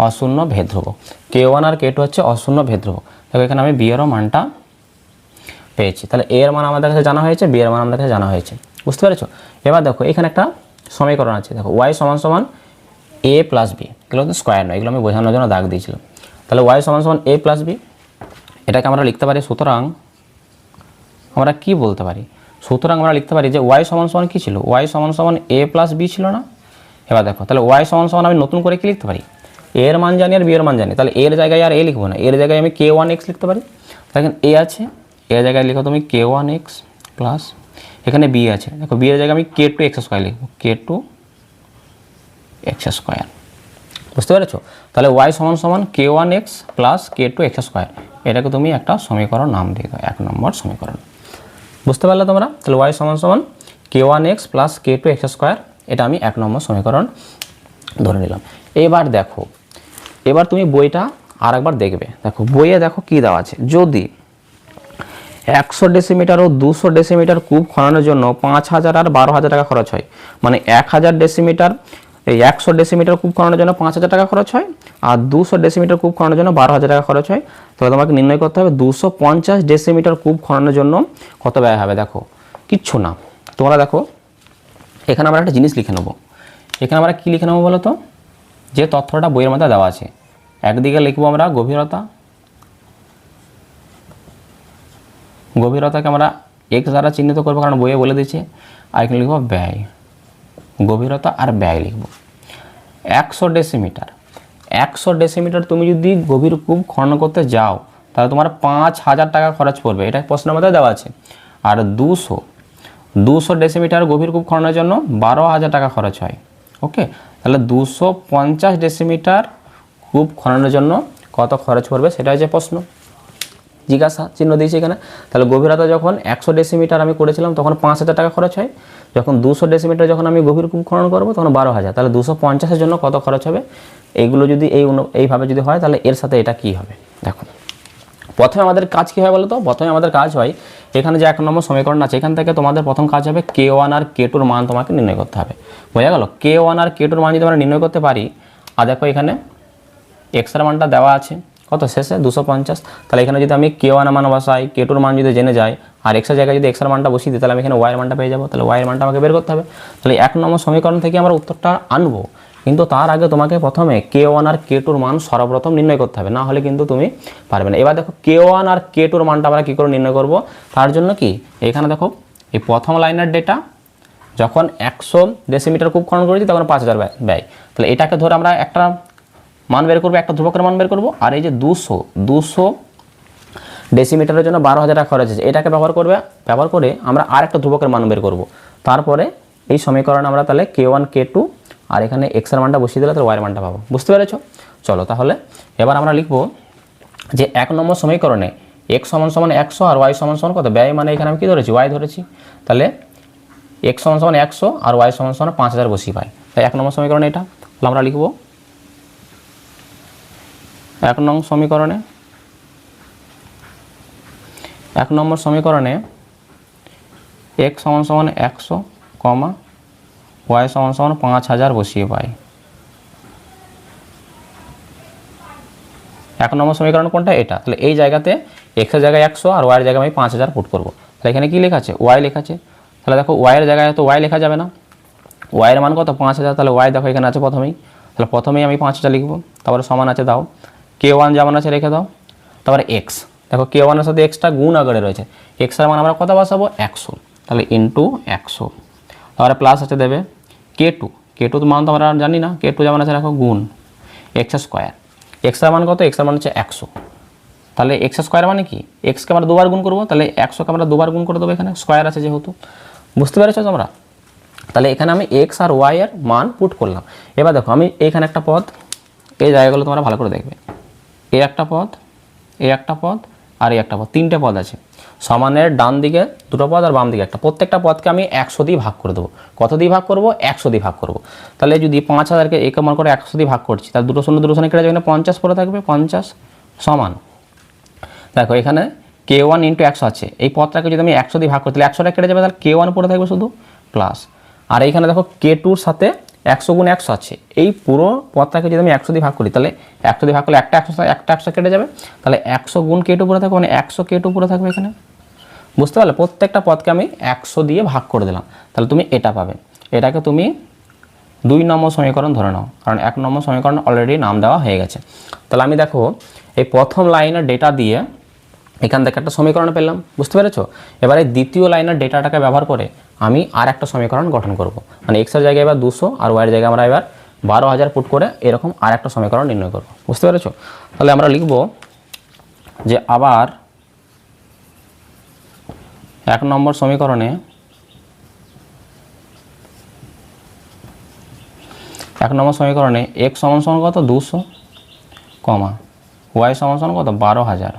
অশূন্য ভেদ ধ্রুবক, K1 আর K2 হচ্ছে অশূন্য ভেদ ধ্রুবক। দেখো এখানে আমি বি এরও মানটা পেয়েছি। তাহলে এর মান আমাদের কাছে জানা হয়েছে, বি এর মান আমাদের কাছে জানা হয়েছে। বুঝতে পেরেছো। এবার দেখো এখানে একটা সমীকরণ আছে, দেখো ওয়াই সমান সমান এ প্লাস বি, এগুলো তো স্কোয়ার নয়, এগুলো আমি বোঝানোর জন্য দাগ দিয়েছিলাম। তাহলে ওয়াই সমান সমান এ প্লাস বি, এটাকে আমরা লিখতে পারি, সুতরাং আমরা কি বলতে পারি, সুতরাং আমরা লিখতে পারি যে ওয়াই সমান সমান কী ছিল, ওয়াই সমান সমান এ প্লাস বি ছিল না। এবার দেখো, তাহলে ওয়াই সমান সমান আমি নতুন করে কি লিখতে পারি, এর মান জানি আর বি এর মান জানি, তাহলে এর জায়গায় আর এ লিখবো না, এর জায়গায় আমি K1 এক্স লিখতে পারি। তাহলে এ আছে, এর জায়গায় লিখো তুমি K1 এক্স প্লাস, এখানে বি আছে, দেখো বি এর জায়গায় আমি K2 এক্স স্কোয়ার লিখবো, K2 এক্স স্কোয়ার। বুঝতে পেরেছো। তাহলে ওয়াই সমান সমান K1 x plus K2 x square, এটাকে তুমি একটা সমীকরণ নাম দিয়ে দাও, 1 নম্বর সমীকরণ। বুঝতে পারলে তোমরা। তাহলে ওয়াই সমান সমান K1 x plus K2 x square, এটা আমি 1 নম্বর সমীকরণ ধরে নিলাম। এবার দেখো, এবার তুমি বইটা আর একবার দেখবে। দেখো বইয়ে দেখো কি দেওয়া আছে, যদি 100 ডেসিমিটার ও 200 ডেসিমিটার কূপ খননের জন্য 5000 আর 12000 টাকা খরচ হয়, মানে 1000 ডেসিমিটার, এই 100 ডেসিমিটার কূপ খননের জন্য 5000 টাকা খরচ হয়, আর 200 ডেসিমিটার কূপ খননের জন্য 12000 টাকা খরচ হয়। তবে তোমাকে নির্ণয় করতে হবে 250 ডেসিমিটার কূপ খননের জন্য কত ব্যয় হবে। দেখো কিচ্ছু না, তোমরা দেখো এখানে আমরা একটা জিনিস লিখে নেবো। এখানে আমরা কী লিখে নেবো বলো তো, যে তথ্যটা বইয়ের মধ্যে দেওয়া আছে। একদিকে লিখবো আমরা গভীরতা, গভীরতাকে আমরা এক্স দ্বারা চিহ্নিত করবো কারণ বইয়ে বলে দিচ্ছে। আর এখানে লিখবো ব্যয়, গভীরতা আর ব্যয় লিখবো। 100 ডেসিমিটার, 100 ডেসিমিটার তুমি যদি গভীর কূপ খনন করতে যাও তাহলে তোমার 5000 টাকা খরচ পড়বে, এটা প্রশ্নের মধ্যে দেওয়া আছে। আর 200 ডেসিমিটার গভীর কূপ খননের জন্য 12000 টাকা খরচ হয়। ওকে, তাহলে 250 ডেসিমিটার কূপ খননের জন্য কত খরচ পড়বে সেটা হচ্ছে প্রশ্ন, জিজ্ঞাসা চিহ্ন দিয়েছে এখানে। তাহলে গভীরতা যখন 100 ডেসিমিটার আমি করেছিলাম তখন 5000 টাকা খরচ হয়, যখন 200 ডেসিমিটার যখন আমি গভীর কূপ খনন করবো তখন 12000। তাহলে 250-এর জন্য কত খরচ হবে, এইগুলো যদি এইভাবে যদি হয় তাহলে এর সাথে এটা কি হবে। দেখো প্রথমে আমাদের কাজ কী হয় বলো তো, প্রথমে আমাদের কাজ হয় এখানে যে 1 নম্বর সমীকরণ আছে এখান থেকে তোমাদের প্রথম কাজ হবে K1 আর K2-র মান তোমাকে নির্ণয় করতে হবে। বোঝা গেল। K1 আর K2-র মান যদি আমরা নির্ণয় করতে পারি, আর দেখো এখানে এক্সের মানটা দেওয়া আছে কত শেষে 250, তাহলে এখানে যদি আমি K1 মান বসাই, K2-র মান যদি জেনে যাই আর এক্সের জায়গায় যদি এক্সের মানটা বসিয়ে দিই তাহলে আমি এখানে ওয়াইয়ের মানটা পেয়ে যাবো। তাহলে ওয়াইয়ের মানটা আমাকে বের করতে হবে। তাহলে 1 নম্বর সমীকরণ থেকে আমরা উত্তরটা আনবো, কিন্তু তার আগে তোমাকে প্রথমে K1 আর K2-র মান সর্বপ্রথম নির্ণয় করতে হবে, না হলে কিন্তু তুমি পারবে না। এবার দেখো K1 আর K2-র মানটা আমরা কী করে নির্ণয় করব, তার জন্য কি এখানে দেখো এই প্রথম লাইনের ডেটা যখন 100 ডেসিমিটার কূপ খনন করেছি তখন 5000 ব্যয়, তাহলে এটাকে ধরে আমরা একটা মান বের করবো, একটা ধ্রুবকের মান বের করবো। আর এই যে 200 ডেসিমিটারের জন্য 12,000 টাকা খরচ আছে, এটাকে ব্যবহার করে আমরা আর একটা ধ্রুবকের মান বের করব। তারপরে এই সমীকরণে আমরা তাহলে k1 k2 আর এখানে x এর মানটা বসিয়ে দিলে তাহলে y এর মানটা পাবো। বুঝতে পেরেছো? চলো তাহলে এবার আমরা লিখব যে 1 নম্বর সমীকরণে x সমান সমান 100 আর y সমান সমান কত, ব্যয় মানে এখানে আমি কি ধরেছি, y ধরেছি। তাহলে x সমান সমান 100 আর y সমান সমান 5000 বসিয়ে পাই। তাই 1 নম্বর সমীকরণে এটা তাহলে আমরা লিখব 1 নং সমীকরণে 1 নম্বর সমীকরণে x সমান সমান 100, y সমান সমান 5000 বসিয়ে পাই। 1 নম্বর সমীকরণ কোনটা, এটা। তাহলে এই জায়গাতে x এর জায়গায় 100 আর y এর জায়গায় আমি 5000 পুট করব। তাহলে এখানে কি লেখা আছে, y লেখা আছে। তাহলে দেখো y এর জায়গায় তো y লেখা যাবে না, y এর মান কত 5000, তাহলে y দেখো এখানে আছে প্রথমেই, তাহলে প্রথমেই আমি 5000 লিখব। তারপরে সমান আছে দাও, k1 যেমন আছে রেখে দাও। তারপরে x, দেখো k1 এর সাথে xটা গুণ আকারে রয়েছে, x এর মান আমরা কত বসাবো 100, তাহলে ইনটু 100। তারপরে প্লাস আছে দেবে k2 তো মান তো আমরা জানি না, k2 যেমন আছে রাখো গুণ x স্কয়ার, x এর মান কত, x এর মান হচ্ছে 100, তাহলে x স্কয়ার মানে কি, x কে আমরা দুবার গুণ করব, তাহলে 100 কে আমরা দুবার গুণ করে দেবো, এখানে স্কয়ার আছে যেহেতু। বুঝতে পেরেছো তোমরা? তাহলে এখানে আমি x আর y এর মান পুট করলাম। এবার দেখো আমি এখানে একটা পদ, এই জায়গাগুলো তোমরা ভালো করে দেখবে, এই একটা পদ, এই একটা পদ আর এই একটা পদ, তিনটে পদ আছে। সমানের ডান দিকে দুটো পদ আর বাম দিকে একটা, প্রত্যেকটা পদকে আমি 100 দিয়ে ভাগ করে দেবো। কত দিয়ে ভাগ করব, 100 দিয়ে ভাগ করব। তাহলে যদি 5000কে এক মান করে 100 দিয়ে ভাগ করছি, তাহলে দুটো শূন্য কেটে যাবে, 50 পরে থাকবে, 50 সমান, দেখো এখানে k1 × 100 আছে, এই পদটাকে যদি আমি 100 দিয়ে ভাগ করি তাহলে 100টা কেটে যাবে, তাহলে k1 পরে থাকবে শুধু প্লাস। আর এইখানে দেখো k2-র সাথে 100 × 100 আছে, এই পুরো পদটাকে যদি আমি 100 দিয়ে ভাগ করি তাহলে 100 দিয়ে ভাগ করলে একটা 100 কেটে যাবে, তাহলে 100 গুণ k2 পরে থাকবে, মানে 100 k2 পরে থাকবে এখানে। বুঝতে পারলে? প্রত্যেকটা পদকে আমি 100 দিয়ে ভাগ করে দিলাম, তাহলে তুমি এটা পাবে। এটাকে তুমি 2 নম্বর সমীকরণ ধরে নাও, কারণ 1 নম্বর সমীকরণ অলরেডি নাম দেওয়া হয়ে গেছে। তাহলে আমি দেখো এই প্রথম লাইনের ডেটা দিয়ে এখান থেকে একটা সমীকরণ পেলাম। বুঝতে পেরেছো? এবারে দ্বিতীয় লাইনের ডেটাটাকে ব্যবহার করে আমি আর একটা সমীকরণ গঠন করব, মানে x এর জায়গায় এবার 200 আর y এর জায়গায় আমরা এবার 12000 পুট করে এরকম আর একটা সমীকরণ নির্ণয় করব। বুঝতে পেরেছো? তাহলে আমরা লিখব যে আবার 1 নম্বর সমীকরণে 1 নম্বর সমীকরণে x সমান সমান কত 200, y সমান সমান কত 12000।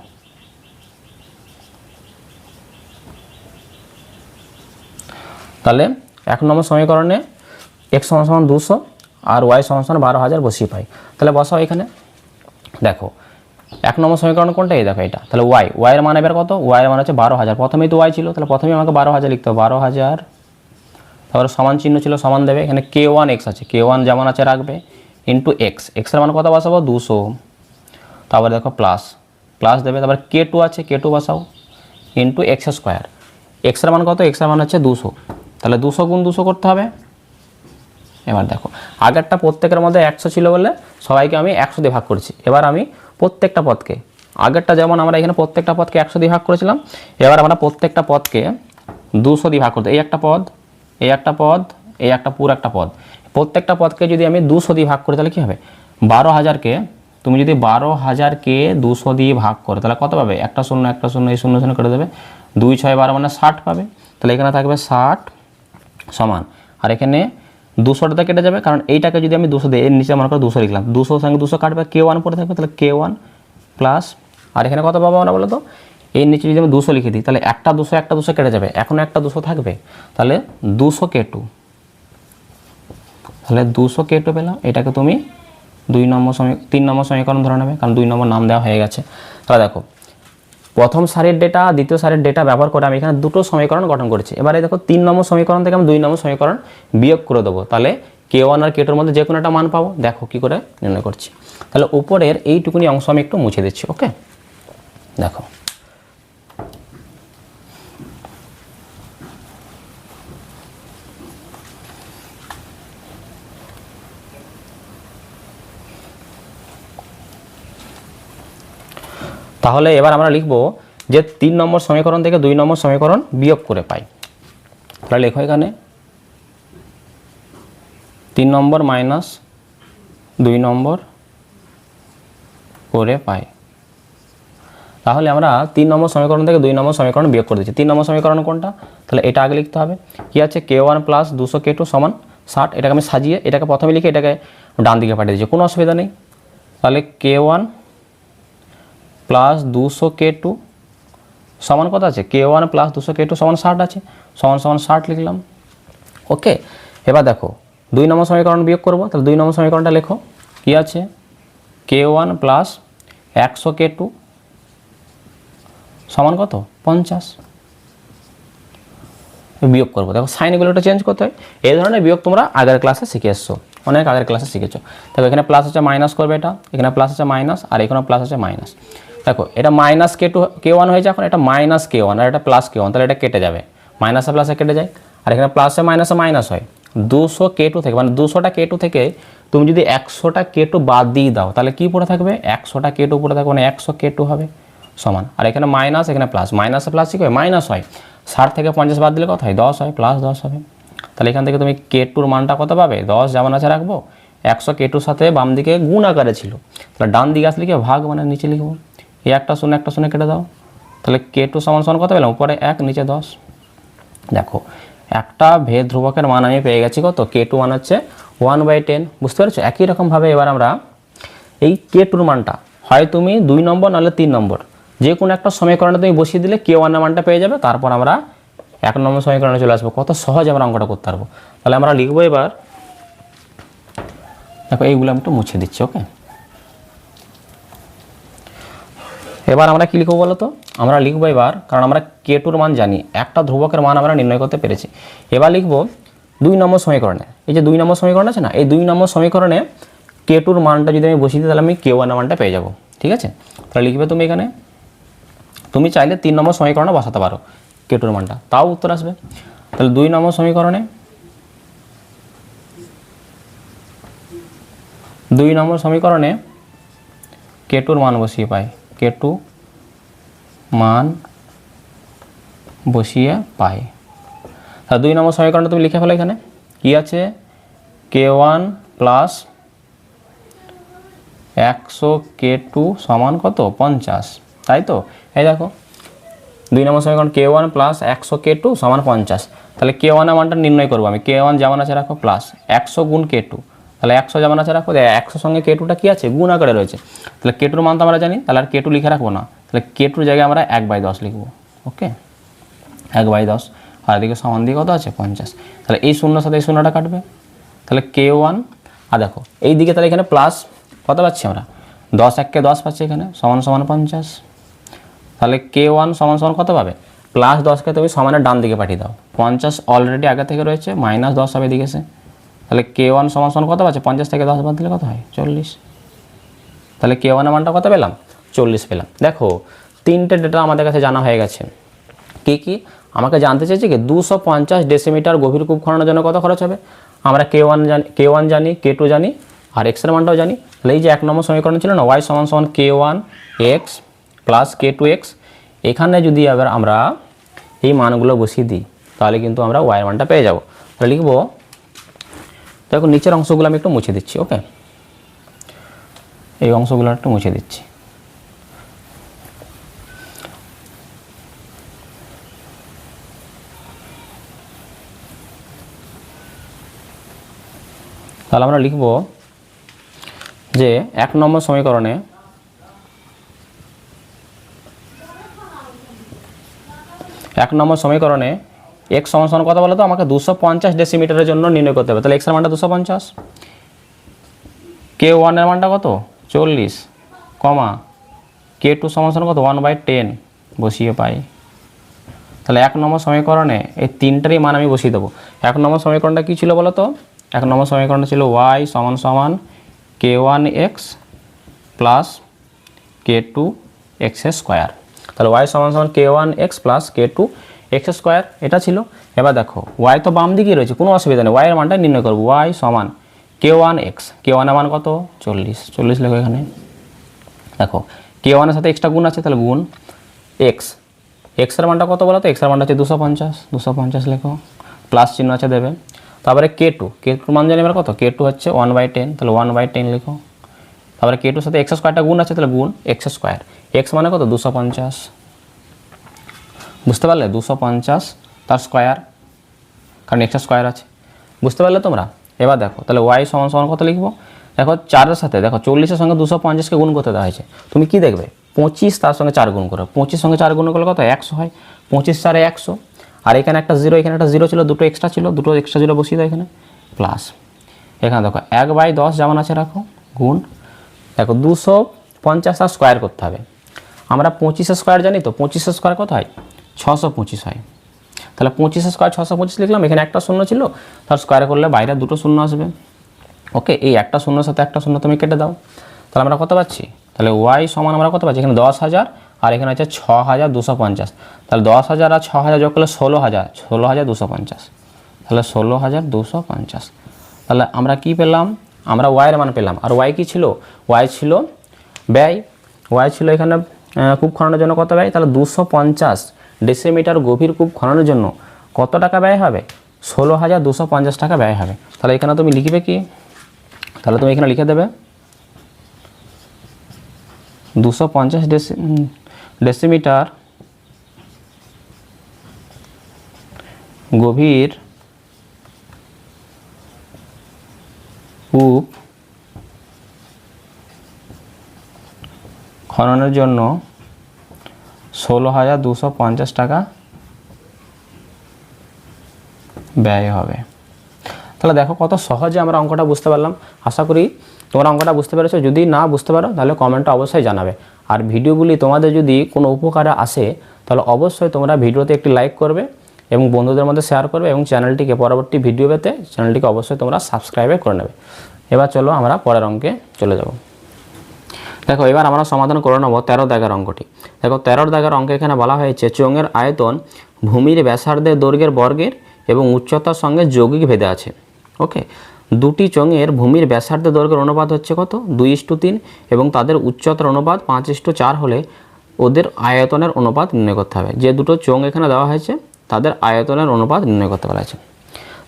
তাহলে 1 নম্বর সমীকরণে x সমান সমান 200 আর y সমান সমান 12000 বসিয়ে পাই। তাহলে বসাও এখানে, দেখো 1 নম্বর সমীকরণ কোনটা, এই দেখো এটা। তাহলে y এর মান এবার কত, y এর মান হচ্ছে 12000, প্রথমেই তো y ছিল, তাহলে প্রথমেই আমাকে 12000 লিখতে হবে, 12000। তারপরে সমান চিহ্ন ছিল, সমান দেবে, এখানে k1 x আছে, k1 যেমন আছে রাখবে, ইন্টু x এর মান কত বসাবো 200। তারপরে দেখো প্লাস দেবে, তারপরে k2 আছে, k2 বসাও, ইন্টু x স্কয়ার, x এর মান কত, x এর মান হচ্ছে 200, তাহলে 200 গুণ 200 করতে হবে। এবার দেখো আগেরটা প্রত্যেকের মধ্যে 100 ছিল বলে সবাইকে আমি 100 দিয়ে ভাগ করেছি, এবার আমি প্রত্যেকটা পদকে, আগেরটা যেমন আমরা এখানে প্রত্যেকটা পদকে 100 দিয়ে ভাগ করেছিলাম, এবার আমরা প্রত্যেকটা পদকে 200 দিয়ে ভাগ করতে, এই একটা পদ, এই একটা পদ, এই একটা পুরো একটা পদ, প্রত্যেকটা পদকে যদি আমি 200 দিয়ে ভাগ করি তাহলে কি হবে, 12000কে তুমি যদি 12000কে 200 দিয়ে ভাগ করো তাহলে কত পাবে, একটা শূন্য এই শূন্য শূন্য করে দেবে, 2 6 12 মানে 60 পাবে। তাহলে এখানে থাকবে 60 সমান, আর এখানে 200টা কেটে যাবে, কারণ এইটাকে যদি আমি 200 দিই, এর নিচে মনে করো 200 লিখলাম, 200 সঙ্গে 200 কাটবে, k1 পরে থাকবে, তাহলে k1 প্লাস, আর এখানে কত পাবো আমরা বলো তো, এর নিচে যদি আমি 200 লিখে দিই তাহলে একটা 200 কেটে যাবে, এখন একটা 200 থাকবে, তাহলে 200 k2, তাহলে 200 k2 পেলাম। এটাকে তুমি 3 নম্বর সমীকরণ ধরে নেবে, কারণ 2 নম্বর নাম দেওয়া হয়ে গেছে। তাহলে দেখো প্রথম সারির ডেটা দ্বিতীয় সারির ডেটা ব্যবহার করে আমি এখানে দুটো সমীকরণ গঠন করেছি। এবারে দেখো 3 নম্বর সমীকরণ থেকে আমি 2 নম্বর সমীকরণ বিয়োগ করে দেবো, তাহলে k1 আর k2 এর মধ্যে যে কোনো একটা মান পাবো। দেখো কি করে নির্ণয় করছি, তাহলে উপরের এইটুকুনি অংশ আমি একটু মুছে দিচ্ছি। ওকে, দেখো তাহলে এবার আমরা লিখব যে 3 নম্বর সমীকরণ থেকে 2 নম্বর সমীকরণ বিয়োগ করে পাই। তাহলে লেখো এখানে 3 নম্বর মাইনাস 2 নম্বর করে পাই। তাহলে আমরা 3 নম্বর সমীকরণ থেকে 2 নম্বর সমীকরণ বিয়োগ করে দিচ্ছি। 3 নম্বর সমীকরণ কোনটা? তাহলে এটা আগে লিখতে হবে। কি আছে? k1 প্লাস 200k2 সমান 60। এটাকে আমি সাজিয়ে এটাকে প্রথমে লিখে এটাকে ডান দিকে পাঠিয়ে দিচ্ছি, কোনো অসুবিধা নেই। তাহলে k1 প্লাস 200k2 সমান কত আছে? k1 প্লাস 200k2 সমান 60 আছে, সমান সমান 60 লিখলাম। ওকে, এবার দেখো 2 নম্বর সমীকরণ বিয়োগ করব। তাহলে 2 নম্বর সমীকরণটা লেখো। কি আছে? k1 প্লাস 100k2 সমান কত? 50। বিয়োগ করবো। দেখো সাইনগুলোটা চেঞ্জ করতে হয়। এই ধরনের বিয়োগ তোমরা আগের ক্লাসে শিখে এসছো, অনেক আগের ক্লাসে শিখেছো। দেখো এখানে প্লাস আছে মাইনাস করবে, এটা এখানে প্লাস আছে মাইনাস, আর এখানে প্লাস আছে মাইনাস। দেখো এটা মাইনাস k1 হয়েছে, এখন এটা মাইনাস k1 আর এটা প্লাস k1, তাহলে এটা কেটে যাবে, মাইনাসে প্লাসে কেটে যায়। আর এখানে প্লাসে মাইনাসে মাইনাস হয়। 200k2 থেকে, মানে 200টা k2 থেকে তুমি যদি 100টা k2 বাদ দিয়ে দাও, তাহলে কি পড়ে থাকবে? 100টা k2 পড়ে থাকবে, মানে 100k2 হবে সমান। আর এখানে মাইনাস, এখানে প্লাস, মাইনাসে প্লাস কি হয়? মাইনাস হয়। 60 থেকে 50 বাদ দিলে কত হয়? 10 হয়, প্লাস 10 হবে। তাহলে এখান থেকে তুমি k2-র মানটা কত পাবে? 10 যেমন আছে রাখবো। 100 k2-র সাথে বাম দিকে গুণ আকারে ছিল, তাহলে ডান দিকে আসলে কি ভাগ, মানে নিচে লিখবো। এই একটা শূন্য কেটে দাও, তাহলে k2 সমান সমান কত পেলাম? উপরে 1 নিচে 10। দেখো একটা ভেদ ধ্রুবকের মান আমি পেয়ে গেছি কত? k2 মান হচ্ছে 1/10। বুঝতে পারছো? একই রকমভাবে এবার আমরা এই k2-র মানটা হয় তুমি 2 নম্বর নাহলে 3 নম্বর যে কোনো একটা সমীকরণে তুমি বসিয়ে দিলে k1-এর মানটা পেয়ে যাবে। তারপর আমরা 1 নম্বর সমীকরণে চলে আসবো। কত সহজ আমরা অঙ্কটা করতে পারবো। তাহলে আমরা লিখবো এবার, দেখো এইগুলো আমি একটু মুছে দিচ্ছি। ওকে, এবার আমরা কি লিখবো বলো তো? আমরা লিখবো এবার, কারণ আমরা k2-র মান জানি, একটা ধ্রুবকের মান আমরা নির্ণয় করতে পেরেছি। এবার লিখবো 2 নম্বর সমীকরণে, এই যে 2 নম্বর সমীকরণ আছে না, এই 2 নম্বর সমীকরণে k2-র মানটা যদি আমি বসিয়ে দিই, তাহলে আমি k1-এর মানটা পেয়ে যাবো। ঠিক আছে, তাহলে লিখবে তুমি এখানে, তুমি চাইলে 3 নম্বর সমীকরণে বসাতে পারো k2-র মানটা, তাও উত্তর আসবে। তাহলে 2 নম্বর সমীকরণে k2-র মান বসিয়ে পাই, k2 মান বসিয়ে পাই। তাহলে 2 নম্বর সমীকরণটা তুমি লিখে ফেলো। এখানে কি আছে? k1 প্লাস 100k2 সমান কত? 50, তাই তো? এই দেখো 2 নম্বর সমীকরণ k1 প্লাস 100k2 সমান 50। তাহলে k1-এর মানটা নির্ণয় করবো আমি। k1 যেমন আছে রাখো, প্লাস 100 গুণ k2, তাহলে 100 যেমন আছে রাখো, 100 সঙ্গে k2টা কি আছে? গুণ আকারে রয়েছে। তাহলে k2-র মান তো আমরা জানি, তাহলে আর k2 লিখে রাখবো না। তাহলে k2-র জায়গায় আমরা 1/10 লিখবো। ওকে, 1/10, আর এদিকে সমান দিয়ে কত আছে? 50। তাহলে এই শূন্যর সাথে এই শূন্যটা কাটবে, তাহলে k1, আর দেখো এই দিকে তাহলে এখানে প্লাস কত পাচ্ছি আমরা? 10 1-কে 10 পাচ্ছি এখানে, সমান সমান 50। তাহলে k1 সমান সমান কত পাবে? প্লাস 10কে তুমি সমানের ডান দিকে পাঠিয়ে দাও, 50 অলরেডি আগে থেকে রয়েছে, মাইনাস 10 হবে এদিকে এসে। তাহলে k1 সমান সমান কত পাচ্ছে? 50 থেকে 10 বাদ দিলে কত হয়? 40। তাহলে k1-এর মানটা কত পেলাম? 40 পেলাম। দেখো 3টে ডেটা আমাদের কাছে জানা হয়ে গেছে। কি কি আমাকে জানতে চাইছে? কি 250 ডেসিমিটার গভীর কূপ খননের জন্য কত খরচ হবে? আমরা k1 জানি, k2 জানি, আর x-এর মানটাও জানি। তাহলে এই যে 1 নম্বর সমীকরণ ছিল না, y সমান সমান k1x প্লাস k2x, এখানে যদি আবার আমরা এই মানগুলো বসিয়ে দিই, তাহলে কিন্তু আমরা y-এর মানটা পেয়ে যাব। তাহলে লিখবো, দেখো নিচের অংশগুলো আমি একটু মুছে দিচ্ছি। ওকে, এই অংশগুলো একটু মুছে দিচ্ছি। তাহলে আমরা লিখব যে 1 নম্বর সমীকরণে x সমান সমান কত বলো তো? আমাকে 250 ডেসিমিটারের জন্য নির্ণয় করতে হবে। তাহলে x-এর মানটা 250, k1-এর মানটা কত? 40, কমা k2 সমান সমান কত? 1/10 বসিয়ে পাই। তাহলে 1 নম্বর সমীকরণে এই তিনটারই মান আমি বসিয়ে দেবো। 1 নম্বর সমীকরণটা কী ছিল বলো তো? 1 নম্বর সমীকরণটা ছিল y সমান সমান k1x প্লাস k2x স্কোয়ার। তাহলে y সমান সমান k1x প্লাস k2x স্কোয়ার, এটা ছিল। এবার দেখো y তো বাম দিকেই রয়েছে, কোনো অসুবিধা নেই, y-এর মানটা নির্ণয় করবো। y সমান k1x, k1-এর মান কত? 40 লেখো এখানে। দেখো k1-এর সাথে এক্সট্রা গুণ আছে, তাহলে গুণ x-এর মানটা কত বলো তো? x-এর মানটা হচ্ছে 250 লেখো, প্লাস চিহ্ন আছে দেবে। তারপরে k2-র মান জানি আমরা কত? k2 হচ্ছে 1/10, তাহলে 1/10 লিখো। তারপরে কে টুর সাথে এক্স স্কোয়ারটা গুণ আছে, তাহলে গুণ এক্স স্কোয়ার। এক্স মানে কত 250, বুঝতে পারলে 250 তার স্কোয়ার, কারণ এক্স স্কোয়ার আছে, বুঝতে পারলে তোমরা। এবার দেখো তাহলে ওয়াই সমান সমান কত লিখবো, দেখো 4-এর সাথে দেখো 40-এর সঙ্গে 250কে গুণ করতে দেওয়া হয়েছে, তুমি কি দেখবে 25 তার সঙ্গে 4 গুণ করো, 25 সঙ্গে 4 গুণ করলে কত 100 হয়, 25 4 100, আর এখানে একটা জিরো, এখানে একটা জিরো ছিল, দুটো এক্সট্রা ছিল, দুটো এক্সট্রা জিরো বসিয়ে দাও এখানে, প্লাস এখানে দেখো 1/10 যেমন আছে রাখো, গুণ দেখো 250 আর স্কোয়ার করতে হবে, আমরা 25-এর স্কোয়ার জানি তো, 25-এর স্কোয়ার কত হয় 625 হয়, তাহলে 25-এর স্কোয়ার 625 লিখলাম, এখানে একটা শূন্য ছিল, তার স্কোয়ার করলে বাইরে দুটো শূন্য আসবে। ওকে, এই একটা শূন্যর সাথে একটা শূন্য তুমি কেটে দাও, তাহলে আমরা কত পাচ্ছি, তাহলে ওয়াই সমান আমরা কত পাচ্ছি, এখানে 10,000 আর এখানে আছে 6,250, তাহলে 10,000 আর 6,000 যোগ করলে 16,250, তাহলে 16,250, তাহলে আমরা কি পেলাম, আমরা ওয়াইয়ের মান পেলাম, আর ওয়াই কি ছিল, ওয়াই ছিল ব্যয়, ওয়াই ছিল এখানে কূপ খননের জন্য কত ব্যয়, তাহলে 250 ডেসিমিটার গভীর কূপ খননের জন্য কত টাকা ব্যয় হবে, 16,250 টাকা ব্যয় হবে। তাহলে এখানে তুমি লিখবে কি, তাহলে তুমি এখানে লিখে দেবে 250 ডেসিমিটার গভীর কূপ খননের জন্য 16,250 টাকা ব্যয় হবে। তাহলে দেখো কত সহজে আমরা অঙ্কটা বুঝতে পারলাম, আশা করি তোমরা অঙ্কটা বুঝতে পেরেছো, যদি না বুঝতে পারো তাহলে কমেন্টে অবশ্যই জানাবে, আর ভিডিওগুলি তোমাদের যদি কোনো উপকারে আসে তাহলে অবশ্যই তোমরা ভিডিওতে একটি লাইক করবে এবং বন্ধুদের মধ্যে শেয়ার করবে, এবং চ্যানেলটিকে পরবর্তী ভিডিও পেতে চ্যানেলটিকে অবশ্যই তোমরা সাবস্ক্রাইব করে নেবে। এবার চলো আমরা পরের অঙ্কে চলে যাব। দেখো এবার আমরা সমাধান করে নেব 13 দাগের অঙ্কটি। দেখো 13 দাগের অঙ্কে এখানে বলা হয়েছে চোঙের আয়তন ভূমির ব্যাসার্ধের দৈর্ঘ্যের বর্গের এবং উচ্চতার সঙ্গে যৌগিক ভেদে আছে। ওকে, দুটি চোঙের ভূমির ব্যাসার্ধের দৈর্ঘ্যের অনুপাত হচ্ছে কত 2:3 এবং তাদের উচ্চতার অনুপাত 5:4 হলে ওদের আয়তনের অনুপাত নির্ণয় করতে হবে। যে দুটো চোঙ এখানে দেওয়া হয়েছে তাদের আয়তনের অনুপাত নির্ণয় করতে বলা হয়েছে।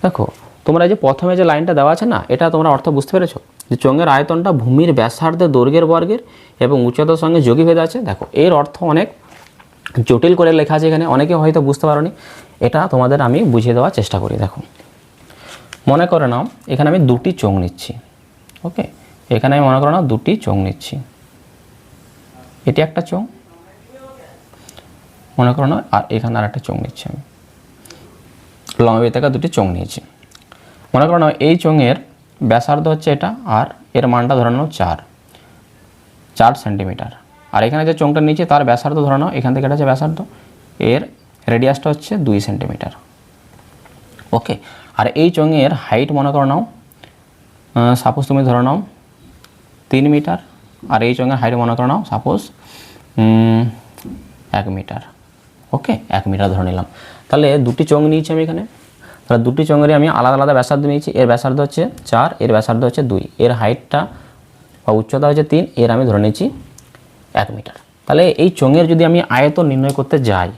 দেখো তোমরা যে প্রথমে যে লাইনটা দেওয়া আছে না, এটা তোমরা অর্থ বুঝতে পেরেছো, যে চোঙের আয়তনটা ভূমির ব্যাসার্ধের দৈর্ঘ্যের বর্গের এবং উচ্চতার সঙ্গে যোগী ভেদ আছে। দেখো এর অর্থ অনেক জটিল করে লেখা আছে এখানে, অনেকে হয়তো বুঝতে পারোনি, এটা তোমাদের আমি বুঝিয়ে দেওয়ার চেষ্টা করি। দেখো মনে করে নাও এখানে আমি দুটি চোঙ নিচ্ছি। ওকে, এখানে আমি মনে করে নাও দুটি চোঙ নিচ্ছি, এটি একটা চোঙ মনে করো না, আর এখানে আর একটা চোঙ নিচ্ছি আমি, লম্বা বৃত্তাকার দুটি চোঙ নিয়েছি। মনে করো না এই চোঙের ব্যাসার্ধ হচ্ছে এটা, আর এর মানটা ধরে নাও 4 সেন্টিমিটার, আর এখানে যে চোঙটা নিচে তার ব্যাসার্ধ ধরে নাও, এখান থেকে এটা হচ্ছে ব্যাসার্ধ, এর রেডিয়াসটা হচ্ছে 2 সেন্টিমিটার। ওকে, আর এই চোঙের হাইট মনে করো নাও সাপোজ তুমি ধরে নাও 3 মিটার, আর এই চোঙের হাইট মনে করো নাও সাপোজ 1 মিটার। ওকে, 1 মিটার ধরে নিলাম। তাহলে দুটি চোঙ নিয়েছি আমি এখানে, তাহলে দুটি চোঙেরই আমি আলাদা আলাদা ব্যাসার্ধ নিয়েছি, এর ব্যাসার্ধ হচ্ছে 4, এর ব্যাসার্ধ হচ্ছে 2, এর হাইটটা বা উচ্চতা হচ্ছে 3, এর আমি ধরে নিয়েছি 1 মিটার। তাহলে এই চোঙের যদি আমি আয়তন নির্ণয় করতে যাই,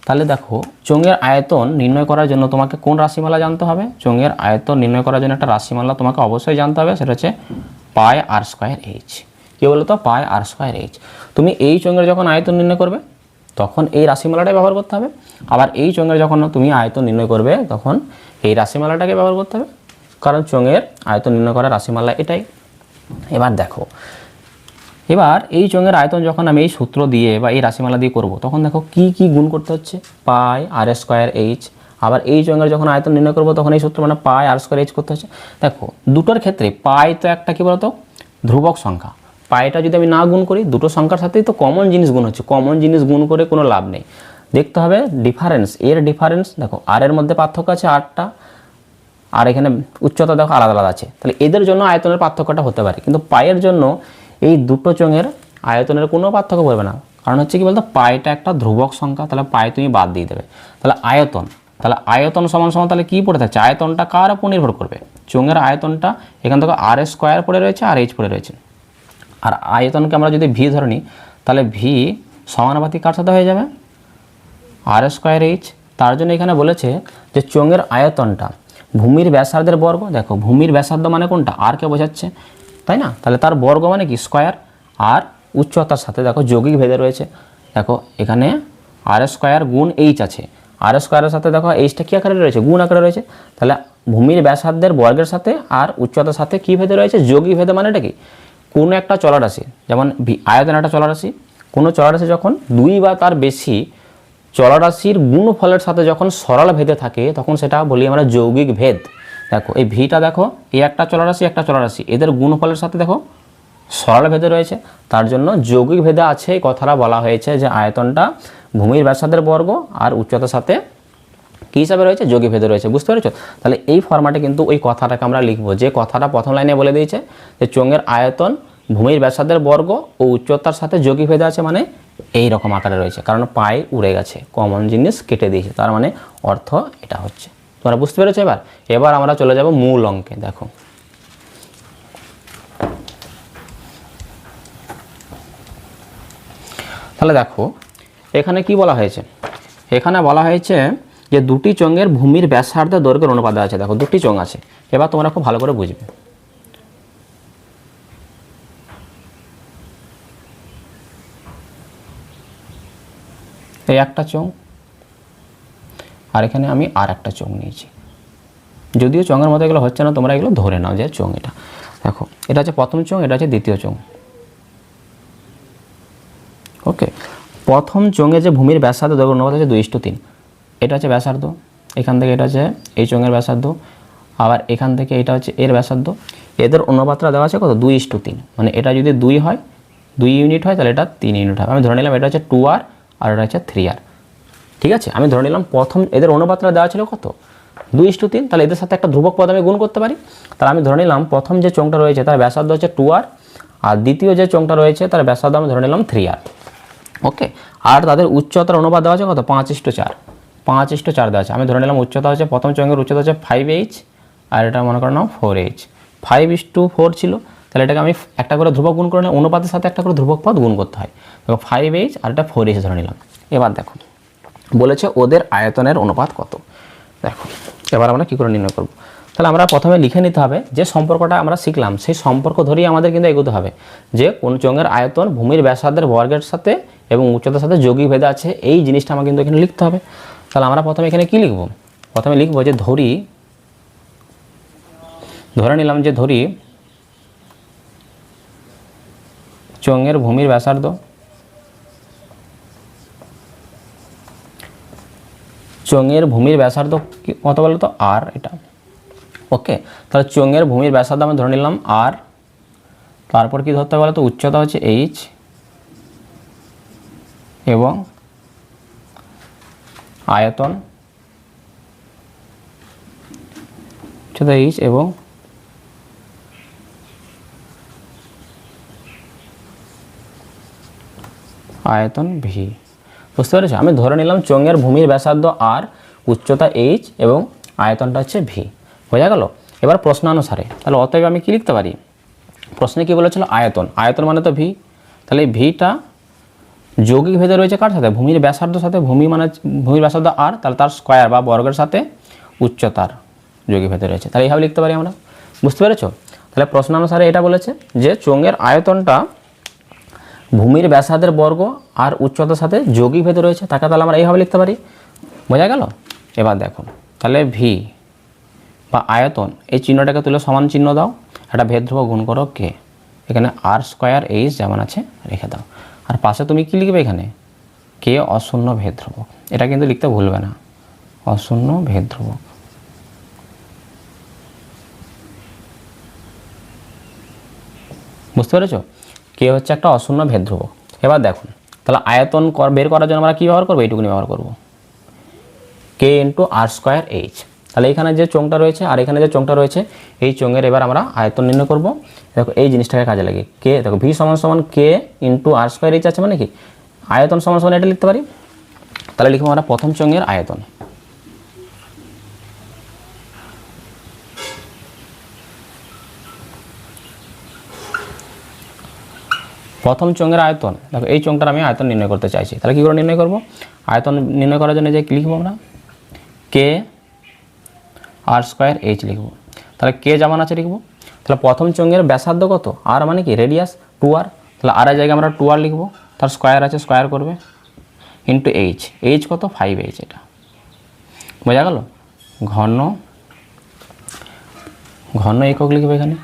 তাহলে দেখো চোঙের আয়তন নির্ণয় করার জন্য তোমাকে কোন রাশিমালা জানতে হবে, চোঙের আয়তন নির্ণয় করার জন্য একটা রাশিমালা তোমাকে অবশ্যই জানতে হবে, সেটা হচ্ছে পাই আর স্কোয়ার এইচ। কী বলো তো, পাই আর স্কোয়ার এইচ। তুমি এই চোঙের যখন আয়তন নির্ণয় করবে তখন এই রাশিমালাটাই ব্যবহার করতে হবে, আবার এই চোঙের যখন তুমি আয়তন নির্ণয় করবে তখন এই রাশিমালাটাকে ব্যবহার করতে হবে, কারণ চোঙের আয়তন নির্ণয় করার রাশিমালা এটাই। এবার দেখো, এবার এই চোঙের আয়তন যখন আমি এই সূত্র দিয়ে বা এই রাশিমালা দিয়ে করব, তখন দেখো কি কি গুণ করতে হচ্ছে, পাই আর স্কোয়ার এইচ। আবার এই চোঙের যখন আয়তন নির্ণয় করব তখন এই সূত্র মানে পাই আর স্কোয়ার এইচ করতে হচ্ছে। দেখো দুটোর ক্ষেত্রে পাই তো একটা কী বলতো ধ্রুবক সংখ্যা, পাইটা যদি আমি না গুণ করি, দুটো সংখ্যার সাথেই তো কমন জিনিস গুণ হচ্ছে, কমন জিনিস গুণ করে কোনো লাভ নেই, দেখতে হবে ডিফারেন্স, এর ডিফারেন্স। দেখো আর এর মধ্যে পার্থক্য আছে 8টা, আর এখানে উচ্চতা দেখো আলাদা আলাদা আছে, তাহলে এদের জন্য আয়তনের পার্থক্যটা হতে পারে, কিন্তু পায়ের জন্য এই দুটো চোঙের আয়তনের কোনো পার্থক্য পড়বে না, কারণ হচ্ছে কি বলতো পাইটা একটা ধ্রুবক সংখ্যা, তাহলে পাই তুমি বাদ দিয়ে দেবে। তাহলে আয়তন সমান সমান তাহলে কী পড়ে থাকছে, আয়তনটা কার উপর নির্ভর করবে, চোঙের আয়তনটা এখান থেকে আর স্কোয়ার পড়ে রয়েছে আর এইচ পড়ে রয়েছে, আর আয়তনকে আমরা যদি ভি ধরে নিই তাহলে ভি সমানুপাতিক কার সাথে হয়ে যাবে আর স্কোয়ার এইচ। তার জন্য এখানে বলেছে যে চোঙের আয়তনটা ভূমির ব্যাসার্ধের বর্গ, দেখো ভূমির ব্যাসার্ধ মানে কোনটা, আর কে বোঝাচ্ছে, তাই না? তাহলে তার বর্গ মানে কি স্কোয়ার, আর উচ্চতার সাথে দেখো যৌগিক ভেদে রয়েছে। দেখো এখানে আর স্কোয়ার গুণ এইচ আছে, আর স্কোয়ারের সাথে দেখো এইচটা কী আকারে রয়েছে, গুণ আকারে রয়েছে। তাহলে ভূমির ব্যাসার্ধের বর্গের সাথে আর উচ্চতার সাথে কী ভেদে রয়েছে, যৌগিক ভেদে। মানে এটা কি, কোনো একটা চলরাশি, যেমন আয়তন একটা চলরাশি, কোনো চলরাশি যখন দুই বা তার বেশি চলরাশির গুণফলের সাথে যখন সরল ভেদে থাকে তখন সেটা বলি আমরা যৌগিক ভেদ। দেখো এই ভিটা দেখো, এই একটা চলরাশি, এদের গুণফলের সাথে দেখো সরল ভেদে রয়েছে, তার জন্য যৌগিক ভেদে আছে। এই কথাটা বলা হয়েছে যে আয়তনটা ভূমির ব্যাসার্ধের বর্গ আর উচ্চতার সাথে কী হিসাবে রয়েছে, যৌগিক ভেদে রয়েছে। বুঝতে পেরেছো? তাহলে এই ফরম্যাটে কিন্তু ওই কথাটাকে আমরা লিখবো, যে কথাটা প্রথম লাইনে বলে দিয়েছে যে চোঙের আয়তন ভূমির ব্যাসার্ধের বর্গ ও উচ্চতার সাথে যৌগিক ভেদে আছে, মানে এই রকম আকারে রয়েছে, কারণ পায়ে উড়ে গেছে, কমন জিনিস কেটে দিয়েছে, তার মানে অর্থ এটা হচ্ছে। তোমরা বুঝতে পেরেছো? এবার আমরা চলে যাব মূল অঙ্কে। দেখো তাহলে দেখো এখানে কি বলা হয়েছে, এখানে বলা হয়েছে যে দুটি চোঙের ভূমির ব্যাসার্ধ দৈর্ঘ্যের অনুপাত আছে। দেখো দুটি চোঙ আছে, এবার তোমরা খুব ভালো করে বুঝবে। এই একটা চোঙ, আর এখানে আমি আর একটা চোঙ নিয়েছি, যদিও চোঙের মতো এগুলো হচ্ছে না, তোমরা এগুলো ধরে নাও যে চোঙ এটা। দেখো এটা হচ্ছে প্রথম চোঙ, এটা হচ্ছে দ্বিতীয় চোঙ। ওকে, প্রথম চোঙে যে ভূমির ব্যাসার্ধ দৈর্ঘ্য অনুপাত হচ্ছে 2:3। এটা হচ্ছে ব্যাসার্ধ, এখান থেকে এটা হচ্ছে এই চোঙের ব্যাসার্ধ, আবার এখান থেকে এটা হচ্ছে এর ব্যাসার্ধ। এদের অনুপাতটা দেওয়া আছে কত, 2:3। মানে এটা যদি 2 হয়, 2 ইউনিট হয়, তাহলে এটা 3 ইউনিট হবে। আমি ধরে নিলাম এটা হচ্ছে 2R আর এটা হচ্ছে 3R। ঠিক আছে, আমি ধরে নিলাম প্রথম এদের অনুপাতটা দেওয়া ছিল কত, 2:3। তাহলে এদের সাথে একটা ধ্রুবক পদ আমি গুণ করতে পারি। তাহলে আমি ধরে নিলাম প্রথম যে চোঙটা রয়েছে তার ব্যাসার্ধ হচ্ছে 2R, আর দ্বিতীয় যে চোঙটা রয়েছে তার ব্যাসার্ধ আমি ধরে নিলাম 3R। ওকে, আর তাদের উচ্চতার অনুপাত দেওয়া আছে কত, 5:4। 5:4 দেওয়া আছে। আমি ধরে নিলাম উচ্চতা হচ্ছে, প্রথম চোঙের উচ্চতা হচ্ছে 5H, আর এটা মনে করো নাও 4H। 5:4 ছিল, তাহলে এটাকে আমি একটা করে ধ্রুবক গুণ করে নিলাম, অনুপাতের সাথে একটা করে ধ্রুবক পদ গুণ করতে হয়। দেখো 5H আর এটা 4H ধরে নিলাম। এবার দেখো বলেছে ওদের আয়তনের অনুপাত কত। দেখো এবার আমরা কী করে নির্ণয় করব। তাহলে আমরা প্রথমে লিখে নিতে হবে যে সম্পর্কটা আমরা শিখলাম, সেই সম্পর্ক ধরেই আমাদের কিন্তু এগোতে হবে, যে কোন চোঙের আয়তন ভূমির ব্যাসার্ধের বর্গের সাথে এবং উচ্চতার সাথে যৌগিক ভেদে আছে, এই জিনিসটা আমাকে কিন্তু এখানে লিখতে হবে। তাহলে আমরা প্রথমে এখানে কি লিখব, প্রথমে লিখব যে ধরে নিলাম যে চোঙের ভূমির ব্যাসার্ধ কত বলো তো, আর এটা। ওকে, তাহলে চোঙের ভূমির ব্যাসার্ধ আমি ধরে নিলাম আর, তারপর কি ধরতে হবে বলো তো, উচ্চতা হচ্ছে H এবং আয়তন উচ্চতা H এবং আয়তন V। বুঝতে পেরেছো? আমি ধরে নিলাম চোঙের ভূমির ব্যাসার্ধ আর, উচ্চতা H এবং আয়তনটা হচ্ছে V। বোঝা গেল? এবার প্রশ্নানুসারে তাহলে অতএব আমি কি লিখতে পারি, প্রশ্নে কি বলেছিল, আয়তন মানে তো V। তাহলে এই ভিটা যৌগিক ভেদে রয়েছে কার সাথে, ভূমির ব্যাসার্ধের সাথে। ভূমির ব্যাসার্ধ আর, তাহলে তার স্কোয়ার বা বর্গের সাথে উচ্চতার যৌগিক ভেদে রয়েছে। তাহলে এইভাবে লিখতে পারি আমরা। বুঝতে পেরেছো? তাহলে প্রশ্নানুসারে এটা বলেছে যে চোঙের আয়তনটা ভূমির ব্যাসার্ধের বর্গ আর উচ্চতার সাথে যৌগিক ভেদে রয়েছে, তাকে তাহলে আমরা এইভাবে লিখতে পারি। বোঝা গেল? এবার দেখো তাহলে ভি বা আয়তন, এই চিহ্নটাকে তুলে সমান চিহ্ন দাও, একটা ভেদ ধ্রুবক গুণ করো কে, এখানে R² যেমন আছে রেখে দাও, আর পাশে তুমি কি লিখবে, এখানে কে অশূন্য ভেদ ধ্রুবক। এটা কিন্তু লিখতে ভুলবে না, অশূন্য ভেদ ধ্রুবক। বুঝতে পেরেছো? কে হচ্ছে একটা অশূন্য ভেদ ধ্রুবক। এবার দেখুন তাহলে আয়তন বের করার জন্য আমরা কী ব্যবহার করবো, এইটুকুনি ব্যবহার করবো, কে ইন্টু R²H। তাহলে এখানে যে চোঙটা রয়েছে আর এখানে যে চোঙটা রয়েছে, এই চোঙের এবার আমরা আয়তন নির্ণয় করব। দেখো এই জিনিসটাকে কাজে লাগে, কে দেখো ভি সমান কে ইন্টু R²H আছে, মানে কি আয়তন সমান এটা লিখতে পারি। তাহলে লিখবো আমরা প্রথম চোঙের আয়তন, প্রথম চোঙের আয়তন। দেখো এই চোঙটার আমি আয়তন নির্ণয় করতে চাইছি, তাহলে কী করে নির্ণয় করব, আয়তন নির্ণয় করার জন্য যে লিখবো আমরা কে R²H লিখব। তাহলে কে যেমন আছে লিখব। তাহলে প্রথম চোঙের ব্যাসার্ধ কত, আর মানে কি রেডিয়াস 2r, তাহলে আর এর জায়গায় আমরা 2r লিখবো, তার স্কোয়ার আছে স্কোয়ার করবে ইন্টু এইচ, এইচ কত 5h, এটা বোঝা গেল। ঘন একক লিখবে এখানে,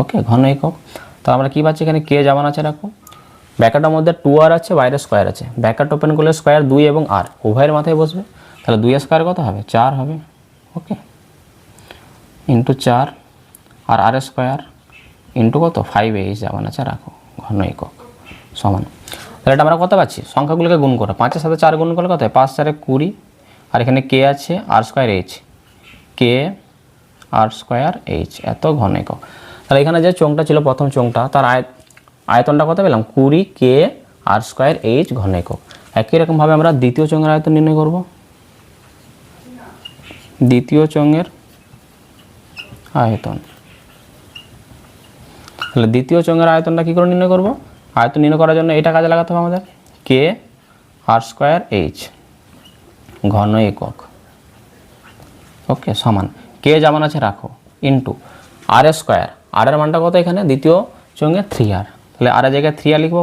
ওকে ঘন একক। তো আমরা কী পাচ্ছি এখানে কে যেমন আছে রাখো, ব্যাকেটের মধ্যে 2r আছে, বাইরে স্কোয়ার আছে, ব্যাকেট ওপেন করলে স্কোয়ার 2 এবং r উভয়ের মাথায় বসবে, তাহলে 2 স্কোয়ার কত হবে 4 হবে, ওকে ইন্টু 4 আর r স্কোয়ার ইন্টু কত 5h যেমন আছে রাখো, ঘন একক সমান। তাহলে এটা আমরা কত পাচ্ছি, সংখ্যাগুলোকে গুণ করো, 5-এর সাথে 4 গুণ করলে কত হয় 5-4 20, আর এখানে কে আছে r স্কোয়ার h, কে r স্কোয়ার h এত ঘন একক। তাহলে এখানে যে চোঙটা ছিল প্রথম চোঙটা, তার আয়তনটা কত পেলাম 20 কে r স্কোয়ার h ঘন একক। একই রকমভাবে আমরা দ্বিতীয় চোঙের আয়তন নির্ণয় করব। দ্বিতীয় চোঙের আয়তন, তাহলে দ্বিতীয় চোঙের আয়তনটা কী করে নির্ণয় করব, আয়তন নির্ণয় করার জন্য এটা কাজে লাগাতে হবে আমাদের, কে r স্কোয়ার h ঘন একক, ওকে সমান কে যেমন আছে রাখো ইন্টু আর স্কোয়ার, আর এর মানটা কত এখানে দ্বিতীয় চোঙে 3r, তাহলে আর এর জায়গায় 3r লিখবো,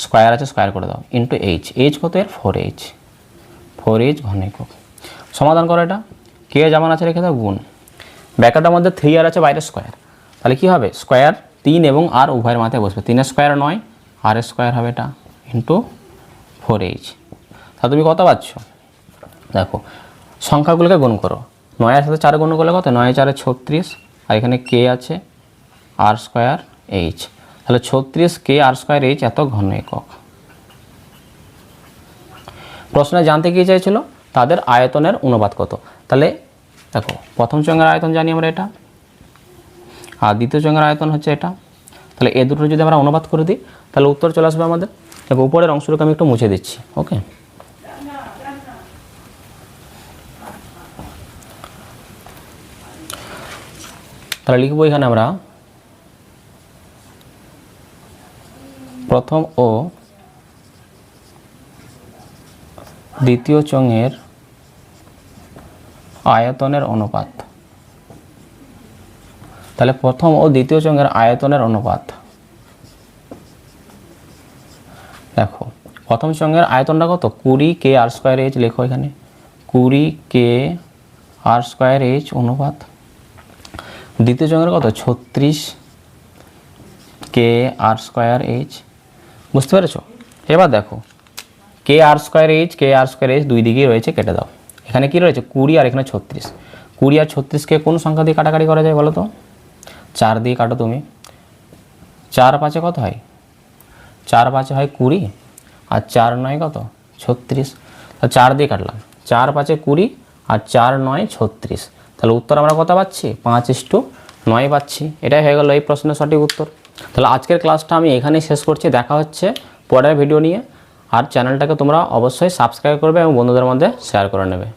স্কোয়ার আছে স্কোয়ার করে দাও ইন্টু এইচ, এইচ কত এর 4h ঘন একক। সমাধান করো এটা, কে যেমন আছে রেখে দাও গুণ, ব্যাকেটের মধ্যে 3r আছে বাইরে স্কোয়ার, তাহলে কি হবে স্কোয়ার 3 এবং r উভয়ের মাথায় বসবে, 3 স্কোয়ার 9, r স্কোয়ার হবে এটা ইন্টু 4h। তাহলে তুমি কত পাচ্ছ দেখো, সংখ্যাগুলোকে গুণ করো, 9-এর সাথে 4 গুণ করলে কত 9-4 36, আর এখানে কে আছে r স্কোয়ার h, তাহলে 36 কে r স্কোয়ার h এত ঘন একক। প্রশ্নে জানতে কি চাইছিল তাদের আয়তনের অনুপাত কত, তাহলে দেখো প্রথম চোঙের আয়তন জানি আমরা এটা, আর দ্বিতীয় চোঙের আয়তন হচ্ছে এটা, তাহলে এ দুটো যদি আমরা অনুপাত করে দিই তাহলে উত্তর চলে আসবে আমাদের। দেখো উপরের অংশটুকু আমি একটু মুছে দিচ্ছি, ওকে তাহলে লিখবো এখানে আমরা প্রথম ও দ্বিতীয় চোঙের আয়তনের অনুপাত, তাহলে প্রথম ও দ্বিতীয় চোঙের আয়তনের অনুপাত, দেখো প্রথম চোঙের আয়তনটা কত 20 কে r স্কোয়ার h, লেখো এখানে 20 কে r স্কোয়ার h অনুপাত দ্বিতীয় চোঙের কত 36 কে r স্কোয়ার h, বুঝতে পেরেছো। এবার দেখো কে r স্কোয়ার h দুই দিকেই রয়েছে, কেটে দাও, এখানে কি রয়েছে 20 আর এখানে 36, 20 আর 36কে কোন সংখ্যা দিয়ে কাটাকাটি করা যায় বলো তো, 4 দিয়ে কাটো তুমি, 4-5 কত হয় 4-5 হয় 20, আর 4-9 কত 36, তা 4 দিয়ে কাটলাম, 4-5 20 আর 4-9 36, তাহলে উত্তর আমরা কত পাচ্ছি 5:9 পাচ্ছি। এটাই হয়ে গেল এই প্রশ্নের সঠিক উত্তর। তাহলে আজকের ক্লাসটা আমি এখানেই শেষ করছি, দেখা হচ্ছে পরের ভিডিও নিয়ে, আর চ্যানেলটাকে তোমরা অবশ্যই সাবস্ক্রাইব করবে এবং বন্ধুদের মধ্যে শেয়ার করে নেবে।